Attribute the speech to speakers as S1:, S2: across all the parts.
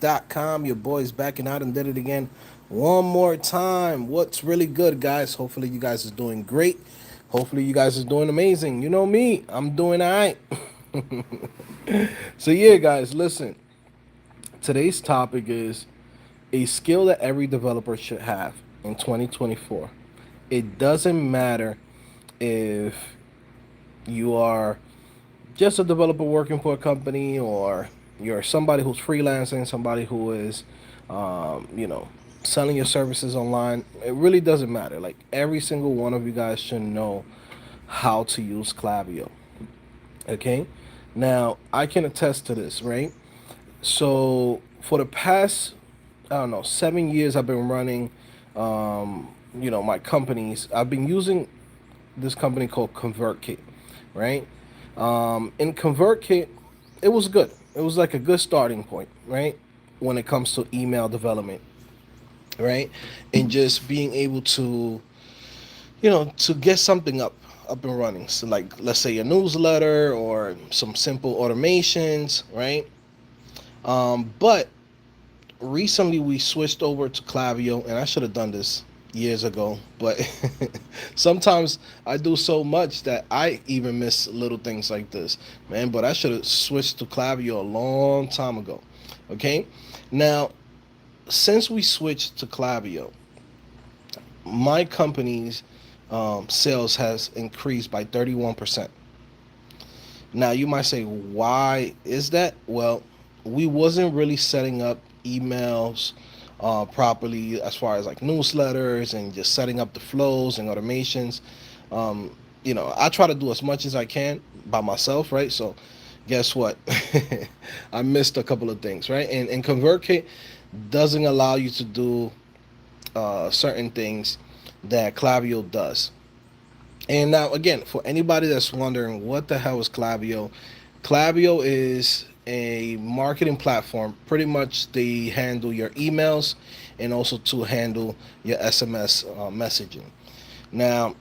S1: CodingPhase.com. Your boy's backing out and did it again one more time. What's really good, guys? Hopefully you guys is doing great. Hopefully you guys is doing amazing. You know me, I'm doing all right. So yeah, guys, listen. Today's topic is a skill that every developer should have in 2024. It doesn't matter if you are just a developer working for a company, or you're somebody who's freelancing, somebody who is, you know, selling your services online. It really doesn't matter. Like, every single one of you guys should know how to use Klaviyo. Okay? Now, I can attest to this, right? So, for the past, I don't know, 7 years, I've been running, my companies. I've been using this company called ConvertKit, right? In ConvertKit, it was good. It was like a good starting point, right? When it comes to email development, right? And just being able to, to get something up and running. So, like, let's say a newsletter or some simple automations, right? But recently we switched over to Klaviyo, and I should have done this years ago, but sometimes I do so much that I even miss little things like this, man. But I should have switched to Klaviyo a long time ago. Okay, now since we switched to Klaviyo, my company's sales has increased by 31%. Now you might say, why is that? Well, we wasn't really setting up emails properly, as far as like newsletters and just setting up the flows and automations. I try to do as much as I can by myself, right? So guess what? I missed a couple of things, right? And ConvertKit doesn't allow you to do certain things that Klaviyo does. And now, again, for anybody that's wondering what the hell is Klaviyo, Klaviyo is a marketing platform. Pretty much, they handle your emails and also to handle your SMS messaging. Now,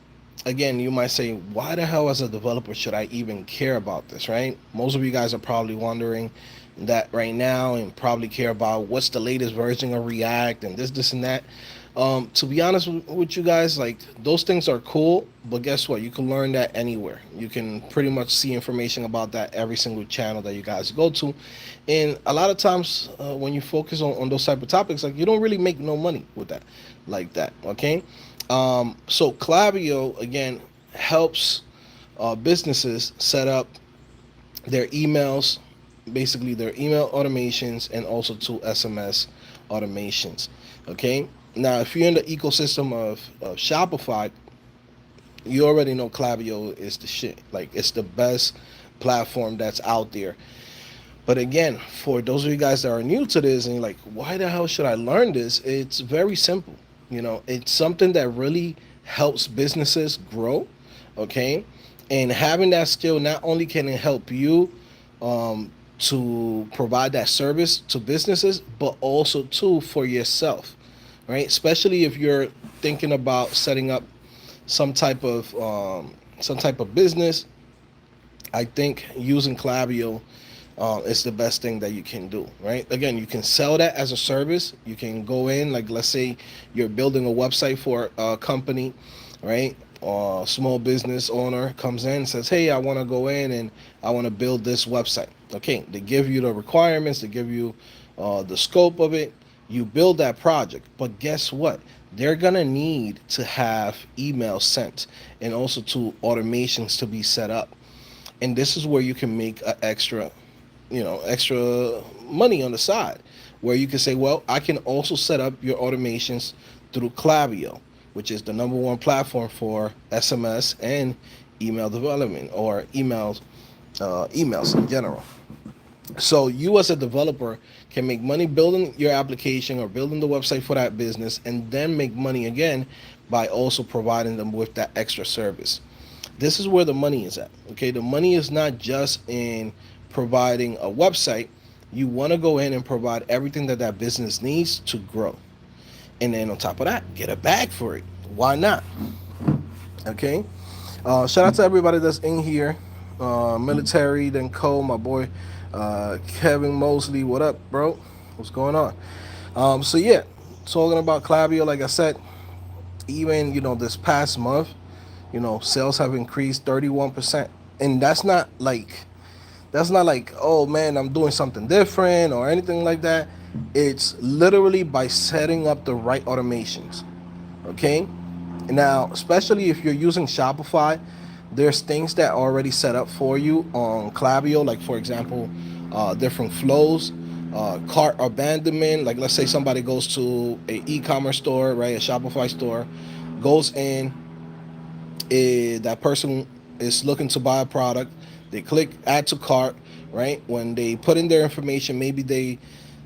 S1: again, you might say, why the hell, as a developer, should I even care about this, right? Most of you guys are probably wondering that right now, and probably care about what's the latest version of React and this, and that. To be honest with you guys, like, those things are cool, but guess what? You can learn that anywhere. You can pretty much see information about that every single channel that you guys go to. And a lot of times, when you focus on those type of topics, like, you don't really make no money with that, like that. Okay. So Klaviyo, again, helps businesses set up their emails, basically their email automations, and also to SMS automations. Okay. Now, if you're in the ecosystem of Shopify, you already know Klaviyo is the shit. Like, it's the best platform that's out there. But again, for those of you guys that are new to this and you're like, why the hell should I learn this? It's very simple. It's something that really helps businesses grow. Okay. And having that skill, not only can it help you to provide that service to businesses, but also too for yourself, right? Especially if you're thinking about setting up some type of business. I think using Klaviyo is the best thing that you can do, right? Again, you can sell that as a service. You can go in, like, let's say you're building a website for a company, right? Or small business owner comes in and says, hey, I want to go in and I want to build this website. Okay, they give you the requirements, they give you the scope of it. You build that project, but guess what? They're gonna need to have emails sent and also to automations to be set up. And this is where you can make extra money on the side, where you can say, well, I can also set up your automations through Klaviyo, which is the number one platform for SMS and email development, or emails in general. So you, as a developer, can make money building your application or building the website for that business, and then make money again by also providing them with that extra service. This is where the money is at. Okay, the money is not just in providing a website. You want to go in and provide everything that that business needs to grow, and then on top of that, get a bag for it. Why not? Okay. Shout out to everybody that's in here. Military, then Cole, my boy, Kevin Mosley. What up, bro? What's going on? So yeah, talking about Klaviyo, like I said, even this past month, sales have increased 31%, and that's not like, oh man, I'm doing something different or anything like that. It's literally by setting up the right automations. Okay, now especially if you're using Shopify, there's things that are already set up for you on Klaviyo, like for example, different flows, cart abandonment. Like let's say somebody goes to a e-commerce store, right, a Shopify store, goes in, that person is looking to buy a product. They click add to cart, right? When they put in their information, maybe they,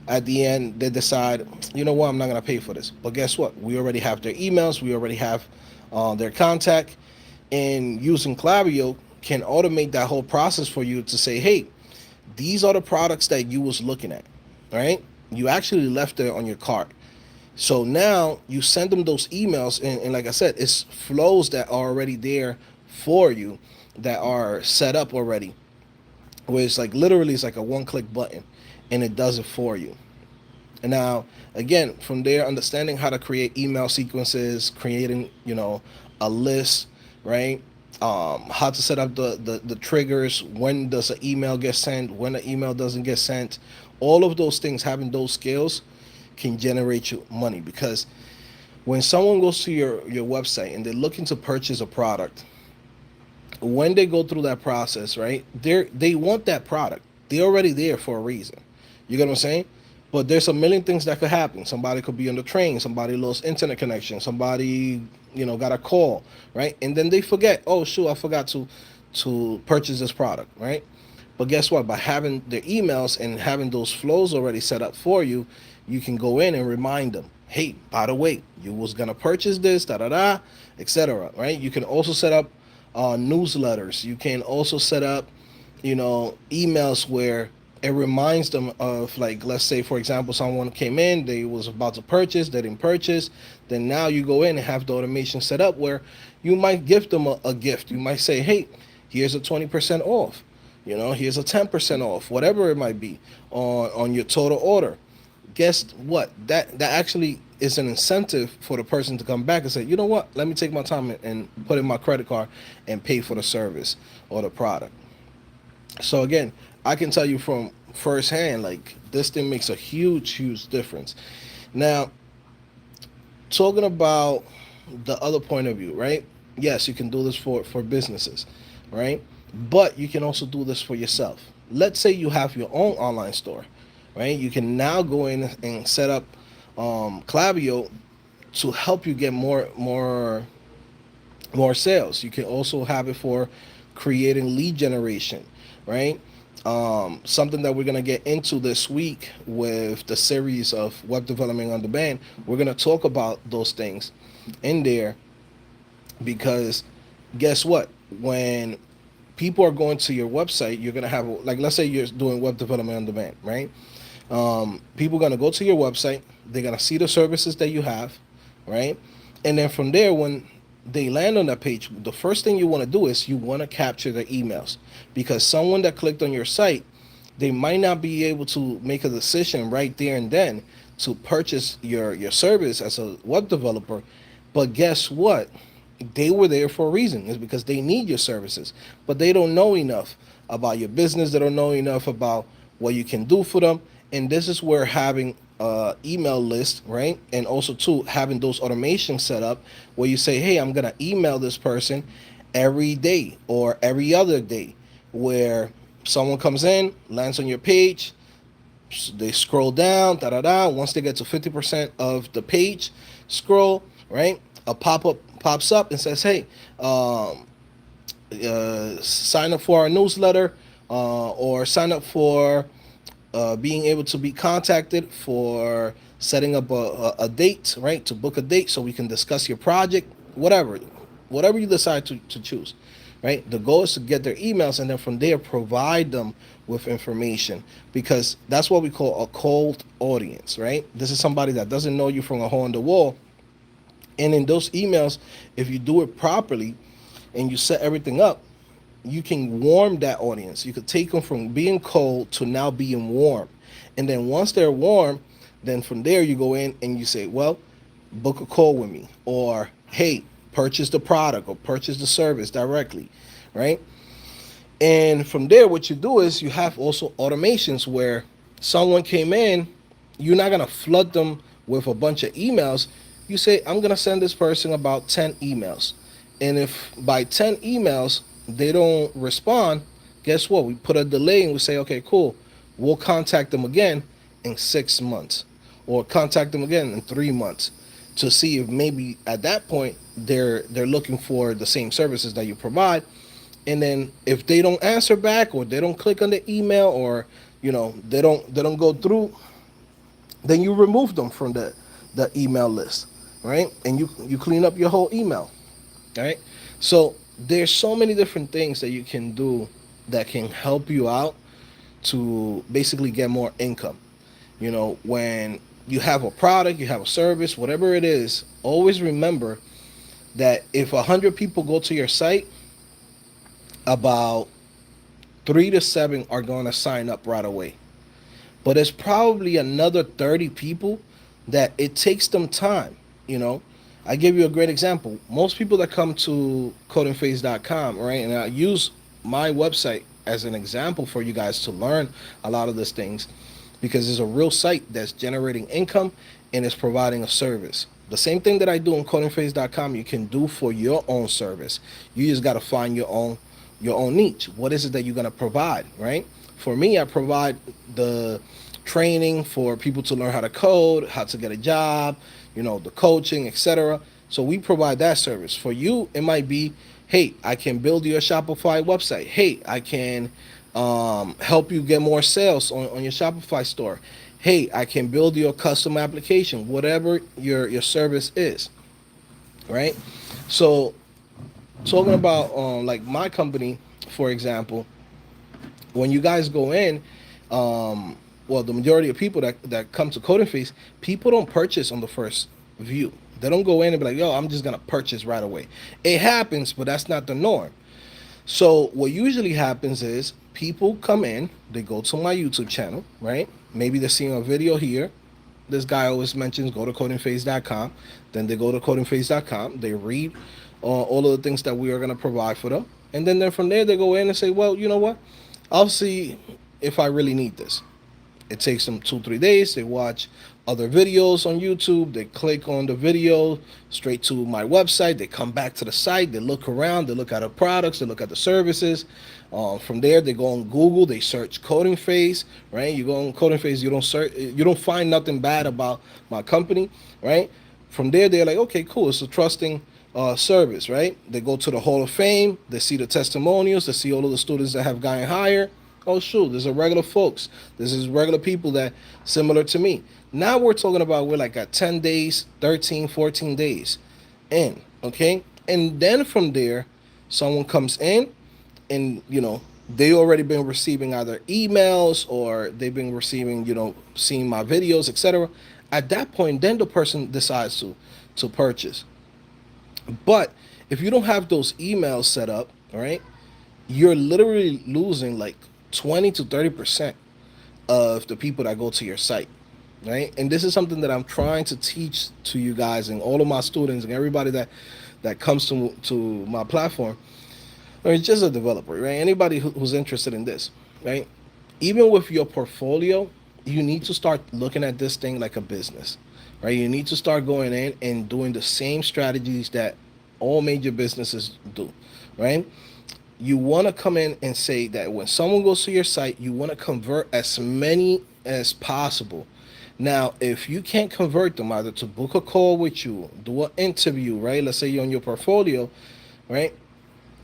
S1: at the end, they decide, you know what, I'm not gonna pay for this. But guess what? We already have their emails. We already have their contact, and using Klaviyo can automate that whole process for you to say, hey, these are the products that you was looking at, right? You actually left it on your cart. So now you send them those emails, and like I said, it's flows that are already there for you, that are set up already, where it's like literally it's like a one-click button, and it does it for you. And now, again, from there, understanding how to create email sequences, creating, a list, right? How to set up the triggers, when does an email get sent, when an email doesn't get sent. All of those things, having those skills can generate you money, because when someone goes to your website and they're looking to purchase a product, when they go through that process, right? They want that product. They're already there for a reason. You get what I'm saying? But there's a million things that could happen. Somebody could be on the train. Somebody lost internet connection. Somebody, got a call, right? And then they forget. Oh shoot, I forgot to purchase this product, right? But guess what? By having their emails and having those flows already set up for you, you can go in and remind them, hey, by the way, you was gonna purchase this, da da da, etc. Right? You can also set up newsletters. You can also set up, emails where it reminds them of, like, let's say for example, someone came in, they was about to purchase, they didn't purchase. Then now you go in and have the automation set up where you might give them a gift. You might say, hey, here's a 20% off. Here's a 10% off, whatever it might be, on your total order. Guess what? That actually is an incentive for the person to come back and say, you know what? Let me take my time and put in my credit card and pay for the service or the product. So again, I can tell you from firsthand, like, this thing makes a huge, huge difference. Now, talking about the other point of view, right? Yes, you can do this for businesses, right? But you can also do this for yourself. Let's say you have your own online store, right? You can now go in and set up Klaviyo to help you get more sales. You can also have it for creating lead generation, right? Something that we're going to get into this week with the series of web development on demand. We're going to talk about those things in there, because guess what? When people are going to your website, you're going to have, like, let's say you're doing web development on demand, right? People are going to go to your website. They're going to see the services that you have, right? And then from there, when they land on that page, the first thing you want to do is you want to capture their emails, because someone that clicked on your site, they might not be able to make a decision right there and then to purchase your service as a web developer. But guess what? They were there for a reason. It's because they need your services, but they don't know enough about your business. They don't know enough about what you can do for them. And this is where having email list, right? And also too, having those automations set up where you say, hey, I'm gonna email this person every day or every other day, where someone comes in, lands on your page, they scroll down, da da da. Once they get to 50% of the page scroll, right, a pop-up pops up and says, hey, sign up for our newsletter, or sign up for being able to be contacted for setting up a date, right? To book a date so we can discuss your project, whatever you decide to choose, right? The goal is to get their emails, and then from there provide them with information, because that's what we call a cold audience, right? This is somebody that doesn't know you from a hole in the wall. And in those emails, if you do it properly and you set everything up, you can warm that audience. You could take them from being cold to now being warm. And then once they're warm, then from there you go in and you say, well, book a call with me, or hey, purchase the product or purchase the service directly, right? And from there, what you do is you have also automations where someone came in, you're not gonna flood them with a bunch of emails. You say, I'm gonna send this person about 10 emails. And if by 10 emails they don't respond, guess what? We put a delay and we say, okay, cool. We'll contact them again in 6 months, or contact them again in 3 months, to see if maybe at that point they're looking for the same services that you provide. And then if they don't answer back, or they don't click on the email, or they don't go through, then you remove them from the email list, right? And you clean up your whole email, right? So there's so many different things that you can do that can help you out to basically get more income. When you have a product, you have a service, whatever it is, always remember that if 100 people go to your site, about 3 to 7 are going to sign up right away. But there's probably another 30 people that it takes them time. I give you a great example. Most people that come to CodingPhase.com, right, and I use my website as an example for you guys to learn a lot of these things, because it's a real site that's generating income and is providing a service. The same thing that I do on CodingPhase.com, you can do for your own service. You just got to find your own niche. What is it that you're going to provide, right? For me, I provide the training for people to learn how to code, how to get a job, the coaching, etc. So we provide that service. For you, it might be, hey, I can build you a Shopify website. Hey, I can help you get more sales on your Shopify store. Hey, I can build you a custom application, whatever your service is, right? So talking about like my company, for example, when you guys go in, well, the majority of people that come to CodingPhase, people don't purchase on the first view. They don't go in and be like, yo, I'm just gonna purchase right away. It happens, but that's not the norm. So what usually happens is people come in, they go to my YouTube channel, right? Maybe they're seeing a video here. This guy always mentions go to CodingPhase.com. Then they go to CodingPhase.com. They read all of the things that we are going to provide for them. And then from there, they go in and say, well, you know what? I'll see if I really need this. It takes them 2-3 days. They watch other videos on YouTube. They click on the video straight to my website. They come back to the site. They look around. They look at the products. They look at the services. From there, they go on Google. They search CodingPhase, right? You go on CodingPhase. You don't find nothing bad about my company, right? From there, they're like, okay, cool. It's a trusting service, right? They go to the Hall of Fame. They see the testimonials. They see all of the students that have gotten higher. Oh, shoot, there's a regular folks. This is regular people that similar to me. Now we're talking about we're like at 10 days, 13, 14 days in, okay? And then from there, someone comes in and, they already been receiving either emails or they've been receiving, seeing my videos, etc. At that point, then the person decides to purchase. But if you don't have those emails set up, all right, you're literally losing like 20 to 30% of the people that go to your site, right? And this is something that I'm trying to teach to you guys and all of my students and everybody that comes to my platform, or it's just a developer, right? Anybody who's interested in this, right? Even with your portfolio, you need to start looking at this thing like a business, right? You need to start going in and doing the same strategies that all major businesses do, right? You want to come in and say that when someone goes to your site, you want to convert as many as possible. Now, if you can't convert them either to book a call with you, do an interview, right? Let's say you're on your portfolio, right?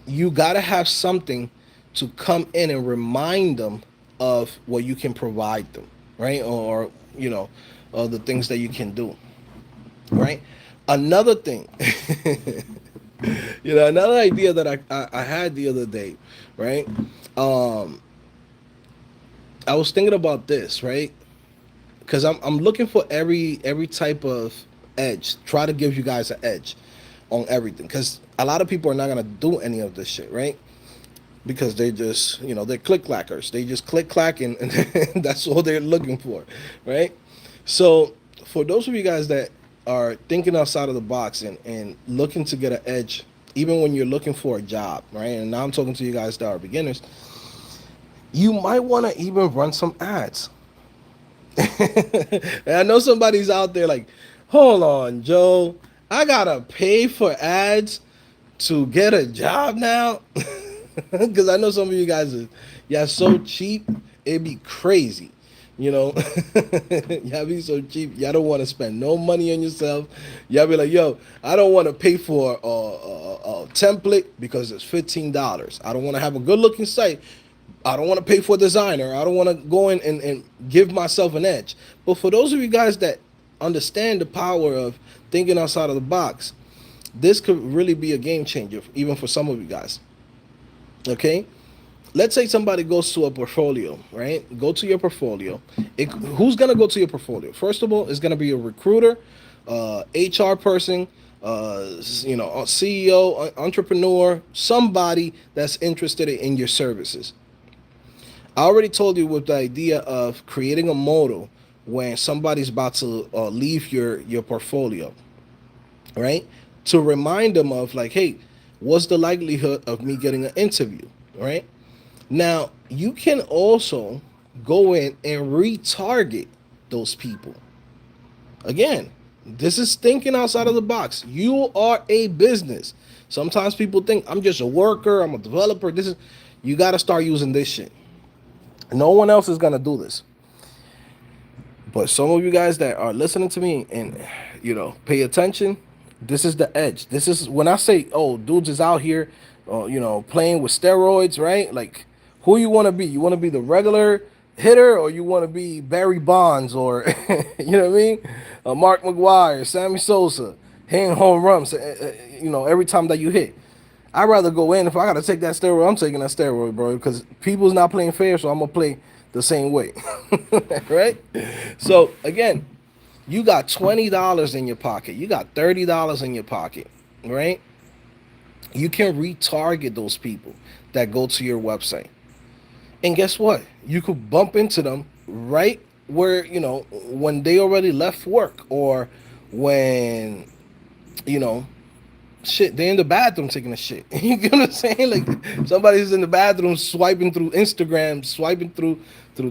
S1: You got to have something to come in and remind them of what you can provide them, right? Or, the things that you can do, right? Another thing, another idea that I had the other day, right? I was thinking about this, right? Because I'm looking for every type of edge. Try to give you guys an edge on everything. Because a lot of people are not gonna do any of this shit, right? because they just, they're click clackers. They just click clack, and that's all they're looking for, right? So for those of you guys that are thinking outside of the box and looking to get an edge, even when you're looking for a job, right? And now I'm talking to you guys that are beginners, you might want to even run some ads. And I know somebody's out there like, hold on, Joe, I gotta pay for ads to get a job now? Because I know some of you guys are, yeah, so cheap, it'd be crazy. You know, y'all be so cheap. Y'all don't want to spend no money on yourself. Y'all be like, yo, I don't want to pay for a template because it's $15. I don't want to have a good looking site. I don't want to pay for a designer. I don't want to go in and give myself an edge. But for those of you guys that understand the power of thinking outside of the box, this could really be a game changer, even for some of you guys. Okay? Let's say somebody goes to a portfolio, right? Go to your portfolio. Who's going to go to your portfolio? First of all, it's going to be a recruiter, HR person, a CEO, entrepreneur, somebody that's interested in your services. I already told you with the idea of creating a modal when somebody's about to leave your portfolio, right? To remind them of like, hey, what's the likelihood of me getting an interview, right? Now, you can also go in and retarget those people. Again, this is thinking outside of the box. You are a business. Sometimes people think I'm just a worker, I'm a developer. You got to start using this shit. No one else is going to do this. But some of you guys that are listening to me and, pay attention, this is the edge. This is when I say, oh, dudes is out here, playing with steroids, right? Like, who you want to be? You want to be the regular hitter, or you want to be Barry Bonds, or, you know what I mean? Mark McGwire, Sammy Sosa, hitting home runs, every time that you hit. I'd rather go in. If I got to take that steroid, I'm taking that steroid, bro, because people's not playing fair, so I'm going to play the same way, right? So, again, you got $20 in your pocket. You got $30 in your pocket, right? You can retarget those people that go to your website. And guess what? You could bump into them right where, when they already left work, or when, they're in the bathroom taking a shit. You get what I'm saying? Like, somebody's in the bathroom swiping through Instagram, swiping through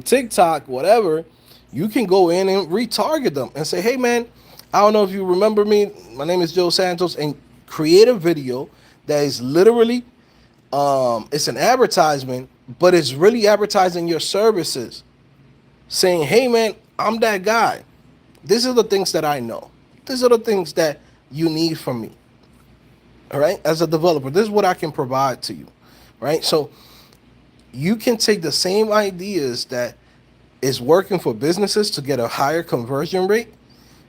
S1: TikTok, whatever. You can go in and retarget them and say, hey, man, I don't know if you remember me. My name is Joe Santos, and create a video that is literally, it's an advertisement, but it's really advertising your services. Saying, hey, man, I'm that guy. These are the things that I know. These are the things that you need from me. All right, as a developer, this is what I can provide to you, right? So you can take the same ideas that is working for businesses to get a higher conversion rate,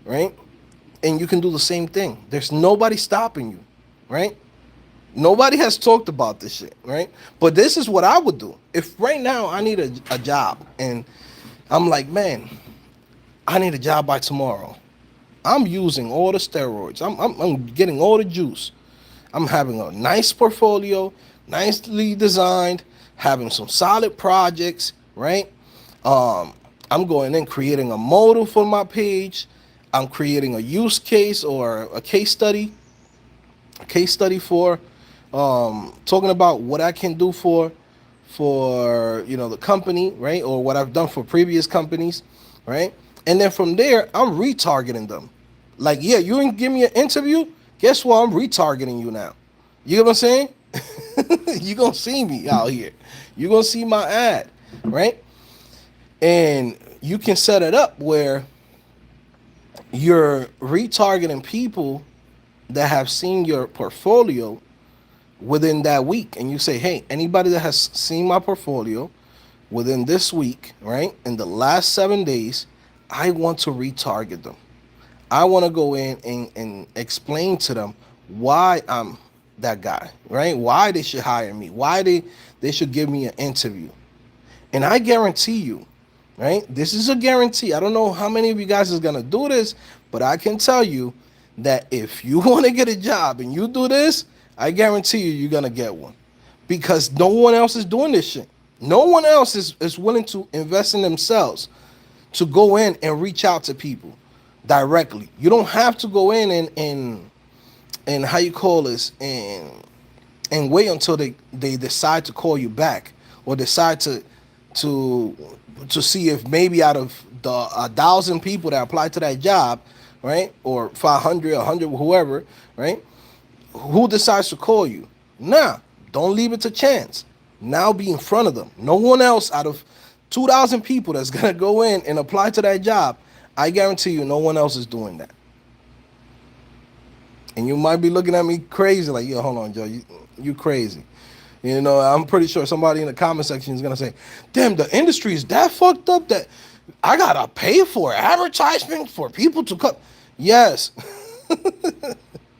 S1: right? And you can do the same thing. There's nobody stopping you, right? Nobody has talked about this shit, right? But this is what I would do. If right now I need a job and I'm like, man, I need a job by tomorrow. I'm using all the steroids. I'm getting all the juice. I'm having a nice portfolio, nicely designed, having some solid projects, right? I'm going in creating a modal for my page. I'm creating a use case or a case study for talking about what I can do for the company, right? Or what I've done for previous companies, right? And then from there, I'm retargeting them. Like, yeah, you didn't give me an interview. Guess what? I'm retargeting you now. You know what I'm saying? You're going to see me out here. You're going to see my ad, right? And you can set it up where you're retargeting people that have seen your portfolio within that week. And you say, hey, anybody that has seen my portfolio within this week, right, in the last 7 days, I want to retarget them. I want to go in and explain to them why I'm that guy, right? Why they should hire me, why they should give me an interview. And I guarantee you, right? This is a guarantee. I don't know how many of you guys is going to do this, but I can tell you that if you want to get a job and you do this, I guarantee you're going to get one. because no one else is doing this shit. No one else is willing to invest in themselves to go in and reach out to people directly. You don't have to go in and how you call this and wait until they decide to call you back or decide to to see if maybe out of the 1,000 people that apply to that job, right, or 500, 100, whoever, right, who decides to call you. Nah, don't leave it to chance. Now be in front of them. No one else out of 2,000 people that's gonna go in and apply to that job, I guarantee you, no one else is doing that. And you might be looking at me crazy, like, yo, hold on, Joe, you crazy. You know, I'm pretty sure somebody in the comment section is gonna say, damn, the industry is that fucked up that I gotta pay for advertisement for people to come. Yes.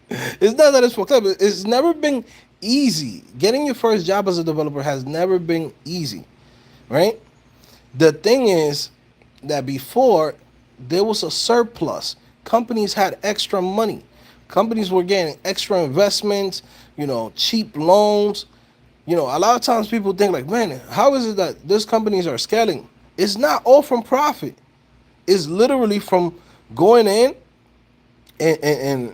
S1: It's not that it's fucked up. It's never been easy. Getting your first job as a developer has never been easy, right? The thing is that before there was a surplus. Companies had extra money. Companies were getting extra investments, cheap loans. A lot of times people think like, man, how is it that these companies are scaling? It's not all from profit. It's literally from going in and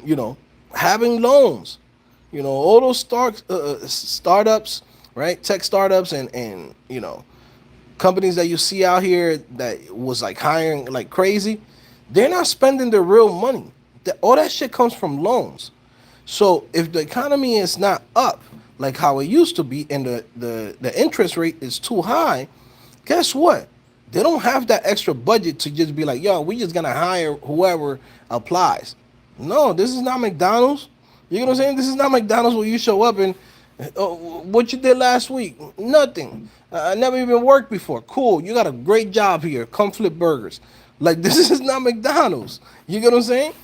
S1: having loans. All those startups, right? Tech startups and companies that you see out here that was like hiring like crazy, they're not spending their real money. All that shit comes from loans. So if the economy is not up like how it used to be and the interest rate is too high, guess what? They don't have that extra budget to just be like, yo, we just gonna hire whoever applies. No, this is not McDonald's. You know what I'm saying? This is not McDonald's where you show up and what you did last week? Nothing. I never even worked before. Cool. You got a great job here. Come flip burgers. Like, this is not McDonald's. You get what I'm saying?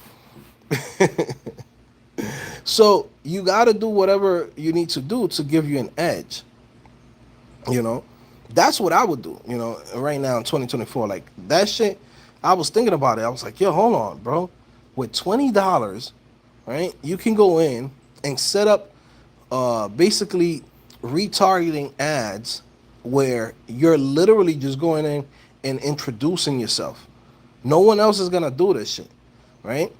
S1: So you got to do whatever you need to do to give you an edge. That's what I would do, right now in 2024. Like, that shit, I was thinking about it. I was like, yo, hold on, bro. With $20, right, you can go in and set up basically retargeting ads where you're literally just going in and introducing yourself. No one else is going to do this shit, right?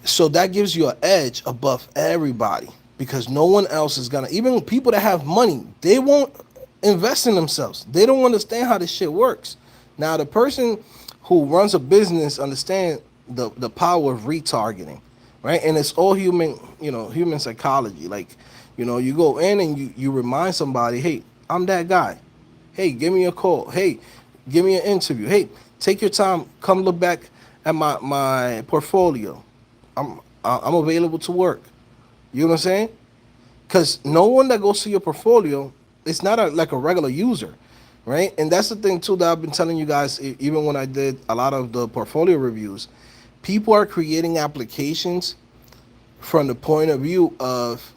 S1: So that gives you an edge above everybody because no one else is going to, even people that have money, they won't invest in themselves. They don't understand how this shit works. Now, the person who runs a business understands the power of retargeting, right? And it's all human psychology. Like, you go in and you remind somebody, hey, I'm that guy. Hey, give me a call. Hey, give me an interview. Hey, take your time. Come look back at my portfolio. I'm available to work. You know what I'm saying? Because no one that goes to your portfolio, it's not like a regular user, right? And that's the thing too that I've been telling you guys, even when I did a lot of the portfolio reviews. People are creating applications from the point of view of,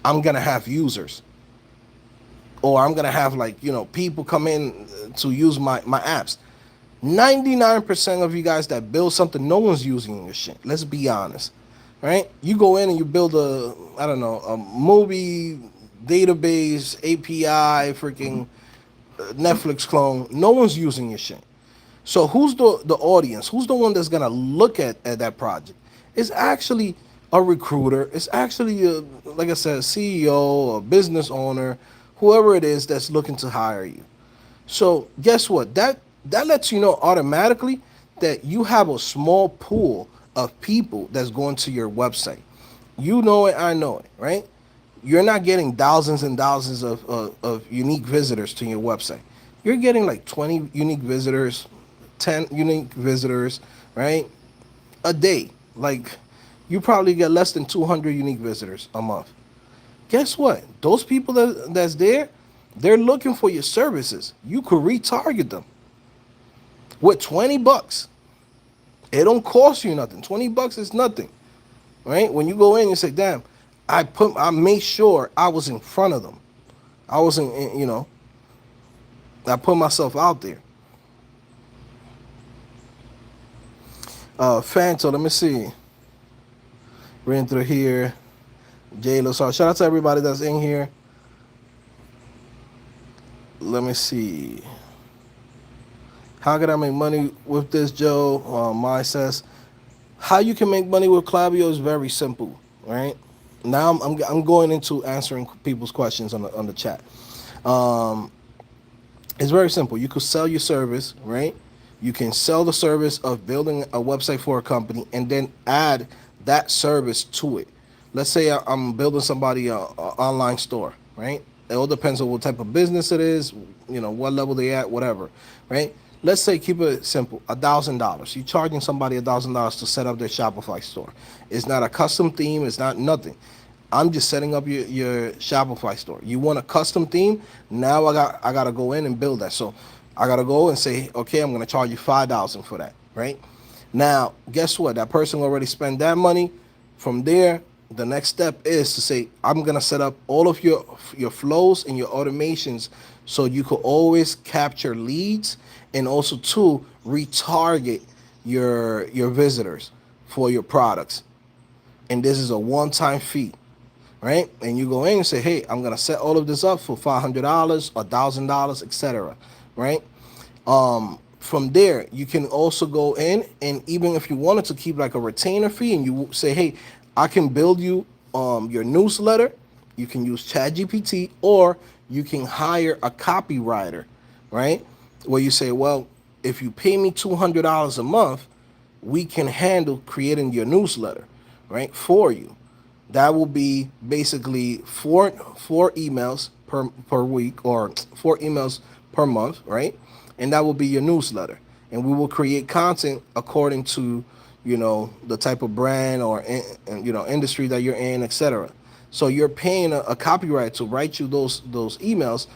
S1: I'm gonna have users, or I'm gonna have people come in to use my apps. 99% of you guys that build something, no one's using your shit. Let's be honest, right? You go in and you build a movie database, API, freaking Netflix clone. No one's using your shit. So who's the audience? Who's the one that's gonna look at that project? It's actually a recruiter. It's actually like I said, a CEO, a business owner, whoever it is that's looking to hire you. So guess what? That lets you know automatically that you have a small pool of people that's going to your website. You know it, I know it, right? You're not getting thousands and thousands of unique visitors to your website. You're getting like 20 unique visitors, 10 unique visitors, right? A day. Like, you probably get less than 200 unique visitors a month. Guess what? Those people that's there, they're looking for your services. You could retarget them with $20. It don't cost you nothing. $20 is nothing, right? When you go in, you say, damn, I made sure I was in front of them. I wasn't, I put myself out there. Fanto, let me see. Ran through here. Jay Lozar. Shout out to everybody that's in here. Let me see. How can I make money with this, Joe? Mai says, how you can make money with Klaviyo is very simple, right? Now I'm going into answering people's questions on the chat. Um, it's very simple. You could sell your service, right? You can sell the service of building a website for a company and then add that service to it. Let's say I'm building somebody a online store, right? It all depends on what type of business it is, what level they at, whatever, right? Let's say keep it simple, $1,000. You're charging somebody $1,000 to set up their Shopify store. It's not a custom theme. It's not nothing. I'm just setting up your Shopify store. You want a custom theme? Now I gotta go in and build that. So I gotta go and say, okay, I'm gonna charge you $5,000 for that, right? Now, guess what? That person already spent that money. From there, the next step is to say, I'm gonna set up all of your flows and your automations so you could always capture leads and also to retarget your visitors for your products. And this is a one-time fee, right? And you go in and say, hey, I'm gonna set all of this up for $500, $1,000, etc. Right? From there, you can also go in and even if you wanted to keep like a retainer fee, and you say, hey, I can build you your newsletter. You can use ChatGPT, or you can hire a copywriter, right? Where you say, well, if you pay me $200 a month, we can handle creating your newsletter, right, for you. That will be basically four emails per week, or 4 emails per month, right? And that will be your newsletter. And we will create content according to, the type of brand or industry that you're in, etc. So you're paying a copyright to write you those emails,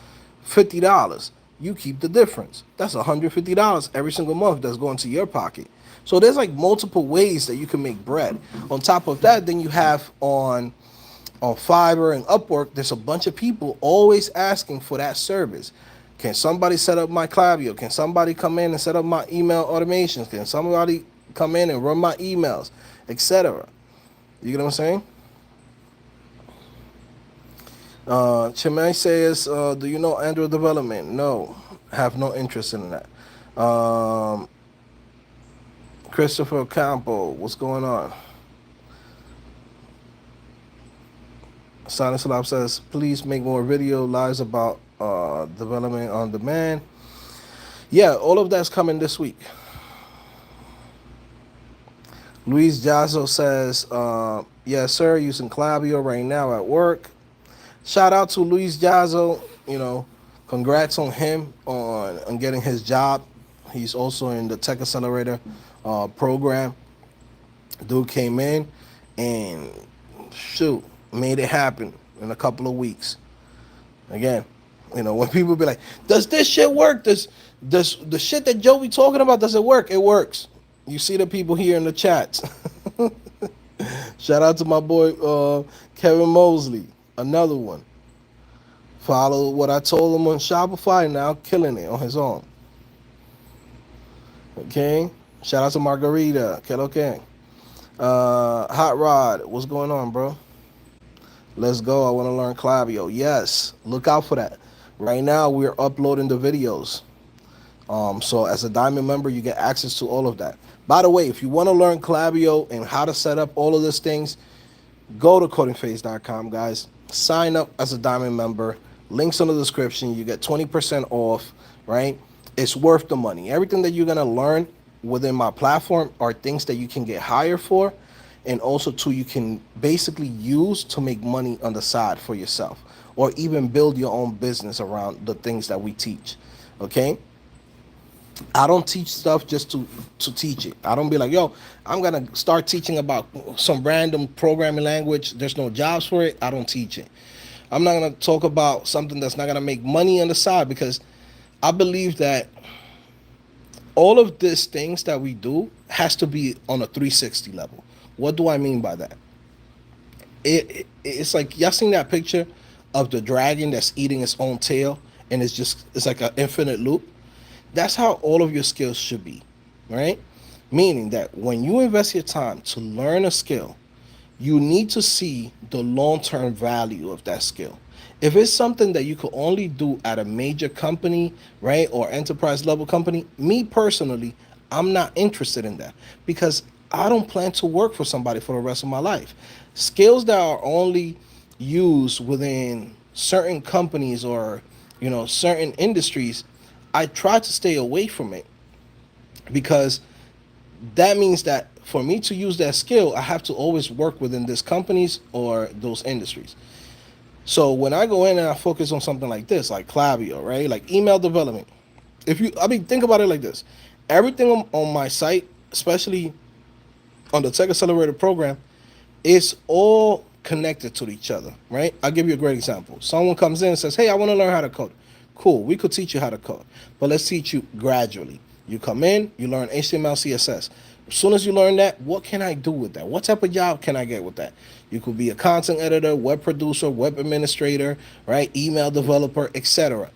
S1: $50. You keep the difference. That's $150 every single month that's going to your pocket. So there's like multiple ways that you can make bread. On top of that, then you have on Fiverr and Upwork, there's a bunch of people always asking for that service. Can somebody set up my Klaviyo? Can somebody come in and set up my email automations? Can somebody come in and run my emails, etc.? You get what I'm saying? Chimay says, do you know Android development? No, have no interest in that. Christopher Campo, what's going on? Silence Lab says, please make more video lives about development on demand. Yeah, all of that's coming this week. Luis Jazo says, yes, sir, using Klaviyo right now at work. Shout out to Luis Jazo. Congrats on him on getting his job. He's also in the Tech Accelerator program. Dude came in and made it happen in a couple of weeks. Again, when people be like, does this shit work? Does the shit that Joe be talking about, does it work? It works. You see the people here in the chats. Shout out to my boy Kevin Mosley, another one. Follow what I told him on Shopify, now killing it on his own. Okay. Shout out to Margarita. Okay. Hot Rod, what's going on, bro? Let's go. I want to learn Klaviyo. Yes, look out for that. Right now, we're uploading the videos. So as a Diamond member, you get access to all of that. By the way, if you want to learn Klaviyo and how to set up all of these things, go to CodingPhase.com, guys. Sign up as a Diamond member. Links in the description. You get 20% off, right? It's worth the money. Everything that you're going to learn within my platform are things that you can get hired for, and also too, you can basically use to make money on the side for yourself, or even build your own business around the things that we teach. Okay? I don't teach stuff just to teach it. I don't be like, yo, I'm going to start teaching about some random programming language. There's no jobs for it. I don't teach it. I'm not going to talk about something that's not going to make money on the side, because I believe that all of these things that we do has to be on a 360 level. What do I mean by that? It's like, y'all seen that picture of the dragon that's eating its own tail, and it's like an infinite loop? That's how all of your skills should be, right? Meaning that when you invest your time to learn a skill, you need to see the long-term value of that skill. If it's something that you could only do at a major company, right, or enterprise level company, me personally, I'm not interested in that because I don't plan to work for somebody for the rest of my life. Skills that are only used within certain companies or, certain industries, I try to stay away from it because that means that for me to use that skill, I have to always work within these companies or those industries. So when I go in and I focus on something like this, like Klaviyo, right? Like email development. Think about it like this. Everything on my site, especially on the Tech Accelerator program, is all connected to each other, right? I'll give you a great example. Someone comes in and says, hey, I want to learn how to code. Cool, we could teach you how to code, but let's teach you gradually. You come in, you learn HTML, CSS. As soon as you learn that, what can I do with that? What type of job can I get with that? You could be a content editor, web producer, web administrator, right? Email developer, etc.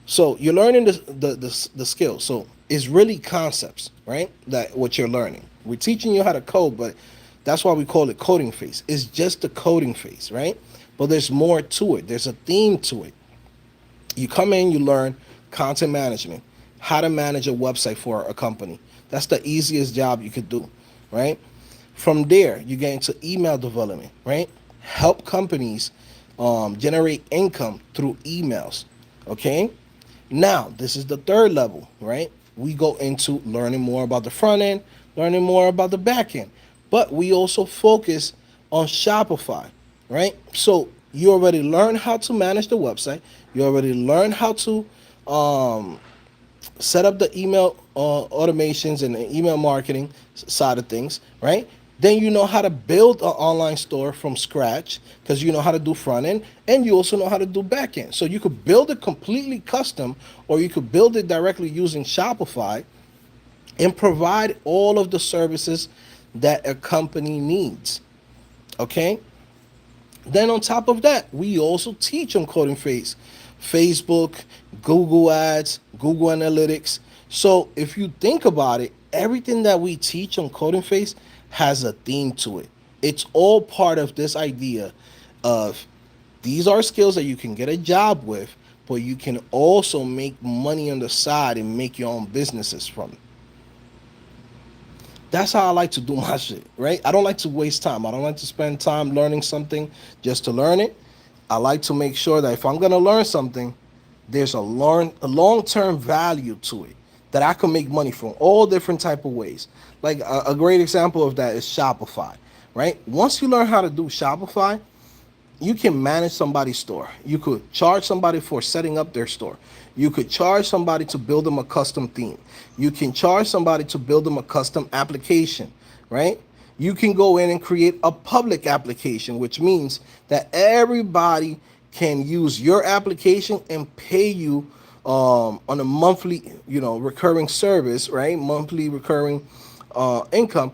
S1: So you're learning the skills. So it's really concepts, right? That what you're learning. We're teaching you how to code, but that's why we call it coding phase. It's just the coding phase, right? But there's more to it. There's a theme to it. You come in, you learn content management, how to manage a website for a company. That's the easiest job you could do, right? From there, you get into email development, right? Help companies generate income through emails, okay? Now, this is the third level, right? We go into learning more about the front end, learning more about the back end, but we also focus on Shopify, right? So you already learned how to manage the website. You already learned how to um, set up the email automations and the email marketing side of things, right? Then you know how to build an online store from scratch because you know how to do front end and you also know how to do back end. So you could build it completely custom or you could build it directly using Shopify and provide all of the services that a company needs. Okay? Then on top of that, we also teach on CodingPhase, Facebook, Google Ads, Google Analytics. So if you think about it, everything that we teach on CodingPhase has a theme to it. It's all part of this idea of these are skills that you can get a job with, but you can also make money on the side and make your own businesses from it. That's how I like to do my shit, right? I don't like to waste time. I don't like to spend time learning something just to learn it. I like to make sure that if I'm gonna learn something, there's a long-term value to it that I can make money from all different type of ways. Like a great example of that is Shopify, right? Once you learn how to do Shopify, you can manage somebody's store. You could charge somebody for setting up their store. You could charge somebody to build them a custom theme. You can charge somebody to build them a custom application, right? You can go in and create a public application, which means that everybody can use your application and pay you on a monthly, recurring service, right? Monthly recurring income.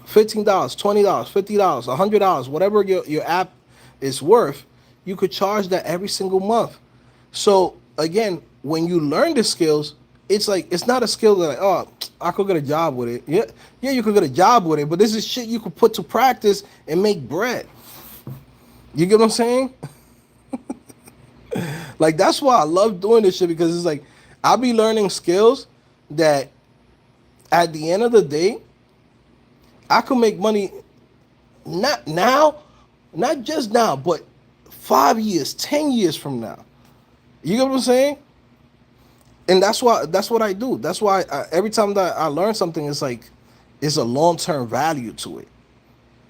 S1: $15, $20, $50, $100, whatever your app is worth, you could charge that every single month. So again, when you learn the skills, it's like it's not a skill that like, oh, I could get a job with it. Yeah, you could get a job with it, but this is shit you could put to practice and make bread. You get what I'm saying? Like that's why I love doing this shit because it's like I'll be learning skills that at the end of the day, I could make money not now, not just now, but 5 years, 10 years from now. You get what I'm saying? And that's what I do. That's why every time that I learn something, it's like it's a long term value to it,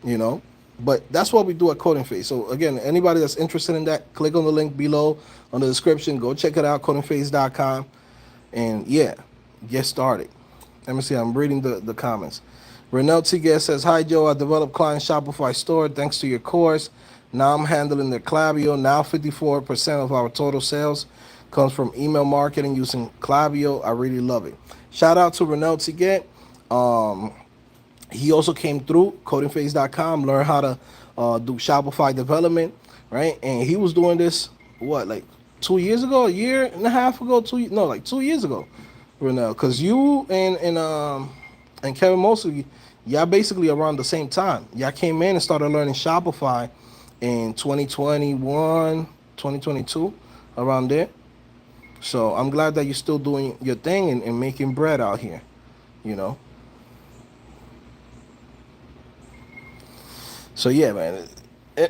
S1: you know. But that's what we do at CodingPhase. So again, anybody that's interested in that, click on the link below on the description. Go check it out, codingphase.com, and yeah, get started. Let me see. I'm reading the comments. Renel Tiguez says, hi, Joe. I developed client Shopify store thanks to your course. Now I'm handling their Klaviyo. Now 54% of our total sales comes from email marketing using Klaviyo. I really love it. Shout out to Renel Tiguez. He also came through codingphase.com, learned how to do Shopify development, right? And he was doing this, like 2 years ago, a year and a half ago, like 2 years ago, Renel. Because you and and Kevin, mostly y'all basically around the same time. Y'all came in and started learning Shopify in 2021, 2022, around there. So I'm glad that you're still doing your thing and making bread out here, you know. So yeah, man.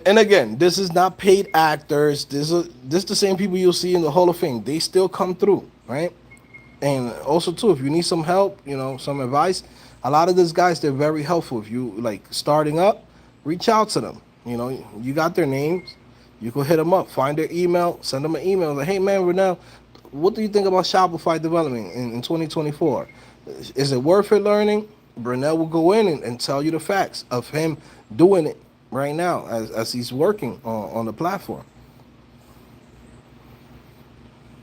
S1: And again, this is not paid actors. This the same people you'll see in the Hall of Fame. They still come through, right? And also too, if you need some help, some advice, a lot of these guys they're very helpful. If you like starting up, reach out to them. You got their names. You can hit them up, find their email, send them an email like, hey man, Renell, what do you think about Shopify development in 2024? Is it worth it learning? Brunel will go in and tell you the facts of him doing it right now as he's working on the platform.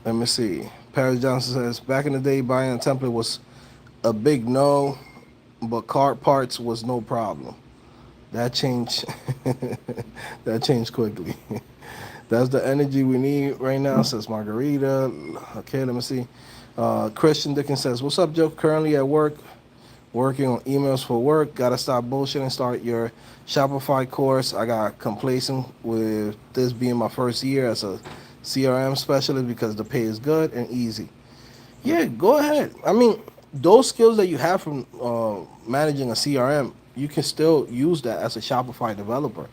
S1: Let me see. Paris Johnson says, back in the day, buying a template was a big no, but cart parts was no problem. That changed. That changed quickly. That's the energy we need right now, says Margarita. Okay, let me see. Christian Dickens says, what's up, Joe? Currently at work, working on emails for work. Gotta stop bullshit and start your Shopify course. I got complacent with this being my first year as a CRM specialist because the pay is good and easy. Yeah, go ahead. I mean, those skills that you have from managing a CRM, you can still use that as a Shopify developer.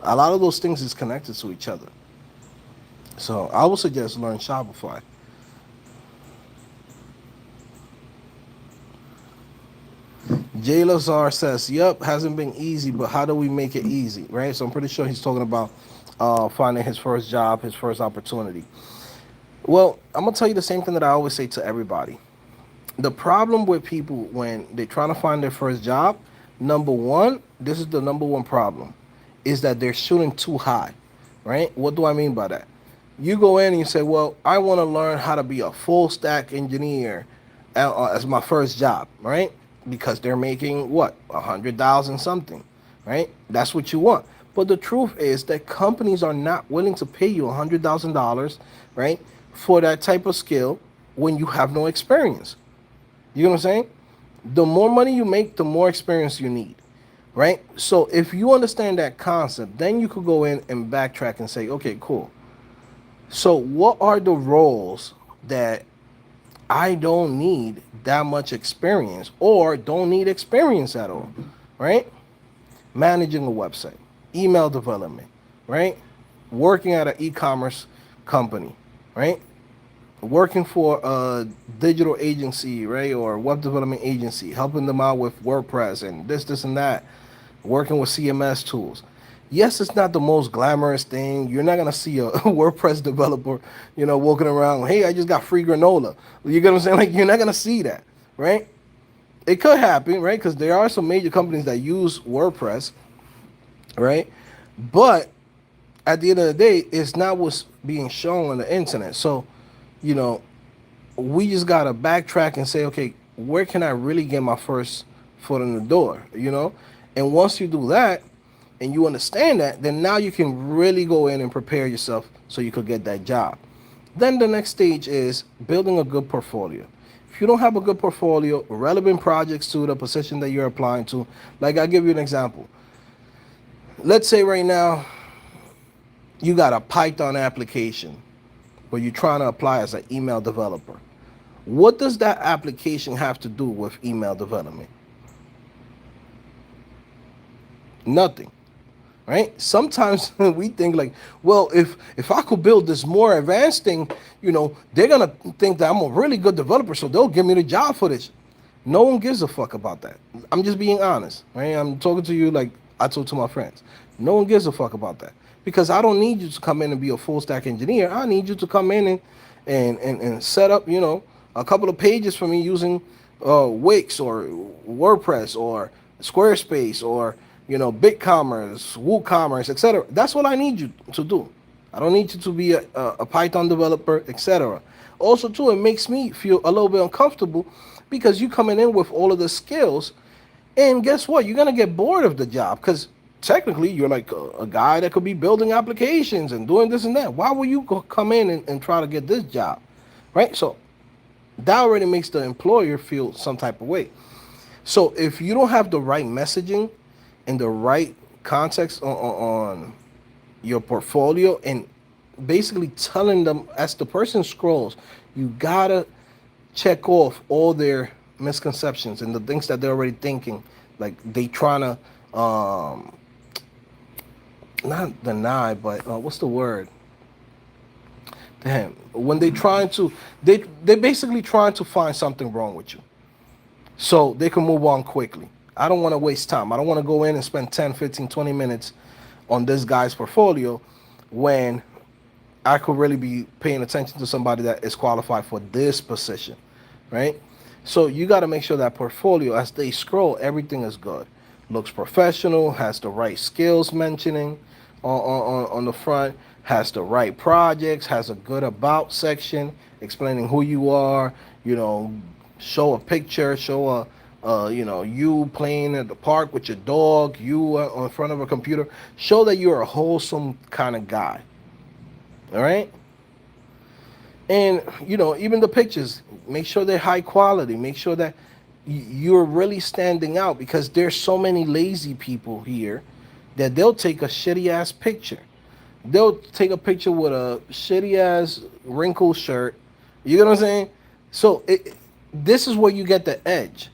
S1: A lot of those things is connected to each other. So I would suggest learn Shopify. Jay Lazar says, yep, hasn't been easy, but how do we make it easy, right? So I'm pretty sure he's talking about finding his first job, his first opportunity. Well, I'm going to tell you the same thing that I always say to everybody. The problem with people when they're trying to find their first job, number one, this is the number one problem, is that they're shooting too high, right? What do I mean by that? You go in and you say, well, I want to learn how to be a full stack engineer as my first job, right? Because they're making what, 100,000 something, right? That's what you want. But the truth is that companies are not willing to pay you $100,000, right, for that type of skill when you have no experience. You know what I'm saying? The more money you make, the more experience you need, right? So if you understand that concept, then you could go in and backtrack and say, okay, cool. So what are the roles that I don't need that much experience or don't need experience at all, right? Managing a website, email development, right? Working at an e-commerce company, right? Working for a digital agency, right? Or web development agency, helping them out with WordPress and this, and that, working with CMS tools. Yes, it's not the most glamorous thing. You're not gonna see a WordPress developer, walking around, hey, I just got free granola. You get what I'm saying? Like, you're not gonna see that, right? It could happen, right? Because there are some major companies that use WordPress, right? But at the end of the day, it's not what's being shown on the internet. So, you know, we just gotta backtrack and say, okay, where can I really get my first foot in the door? And once you do that and you understand that, then now you can really go in and prepare yourself so you could get that job. Then the next stage is building a good portfolio. If you don't have a good portfolio, relevant projects to the position that you're applying to, like I'll give you an example. Let's say right now you got a Python application, but you're trying to apply as an email developer. What does that application have to do with email development? Nothing, right? Sometimes we think like, well, if I could build this more advanced thing, they're gonna think that I'm a really good developer, so they'll give me the job for this. No one gives a fuck about that. I'm just being honest, right? I'm talking to you like I talk to my friends. No one gives a fuck about that because I don't need you to come in and be a full stack engineer. I need you to come in and set up, a couple of pages for me using Wix or WordPress or Squarespace or BigCommerce, WooCommerce, etc. That's what I need you to do. I don't need you to be a Python developer, etc. Also, too, it makes me feel a little bit uncomfortable because you coming in with all of the skills, and guess what? You're gonna get bored of the job because technically you're like a guy that could be building applications and doing this and that. Why will you come in and try to get this job, right? So that already makes the employer feel some type of way. So if you don't have the right messaging and the right context on your portfolio, and basically telling them as the person scrolls, you gotta check off all their misconceptions and the things that they're already thinking. Like they trying to not deny, but what's the word? Damn, when they trying to they basically trying to find something wrong with you so they can move on quickly. I don't want to waste time. I don't want to go in and spend 10, 15, 20 minutes on this guy's portfolio when I could really be paying attention to somebody that is qualified for this position, right? So you got to make sure that portfolio, as they scroll, everything is good, looks professional, has the right skills mentioning on the front, has the right projects, has a good about section explaining who you are, you know, show a picture, show you playing at the park with your dog, you in front of a computer, show that you're a wholesome kind of guy. All right. And even the pictures, make sure they're high quality, make sure that you're really standing out, because there's so many lazy people here that they'll take a shitty ass picture. They'll take a picture with a shitty ass wrinkled shirt. You know what I'm saying? So this is where you get the edge.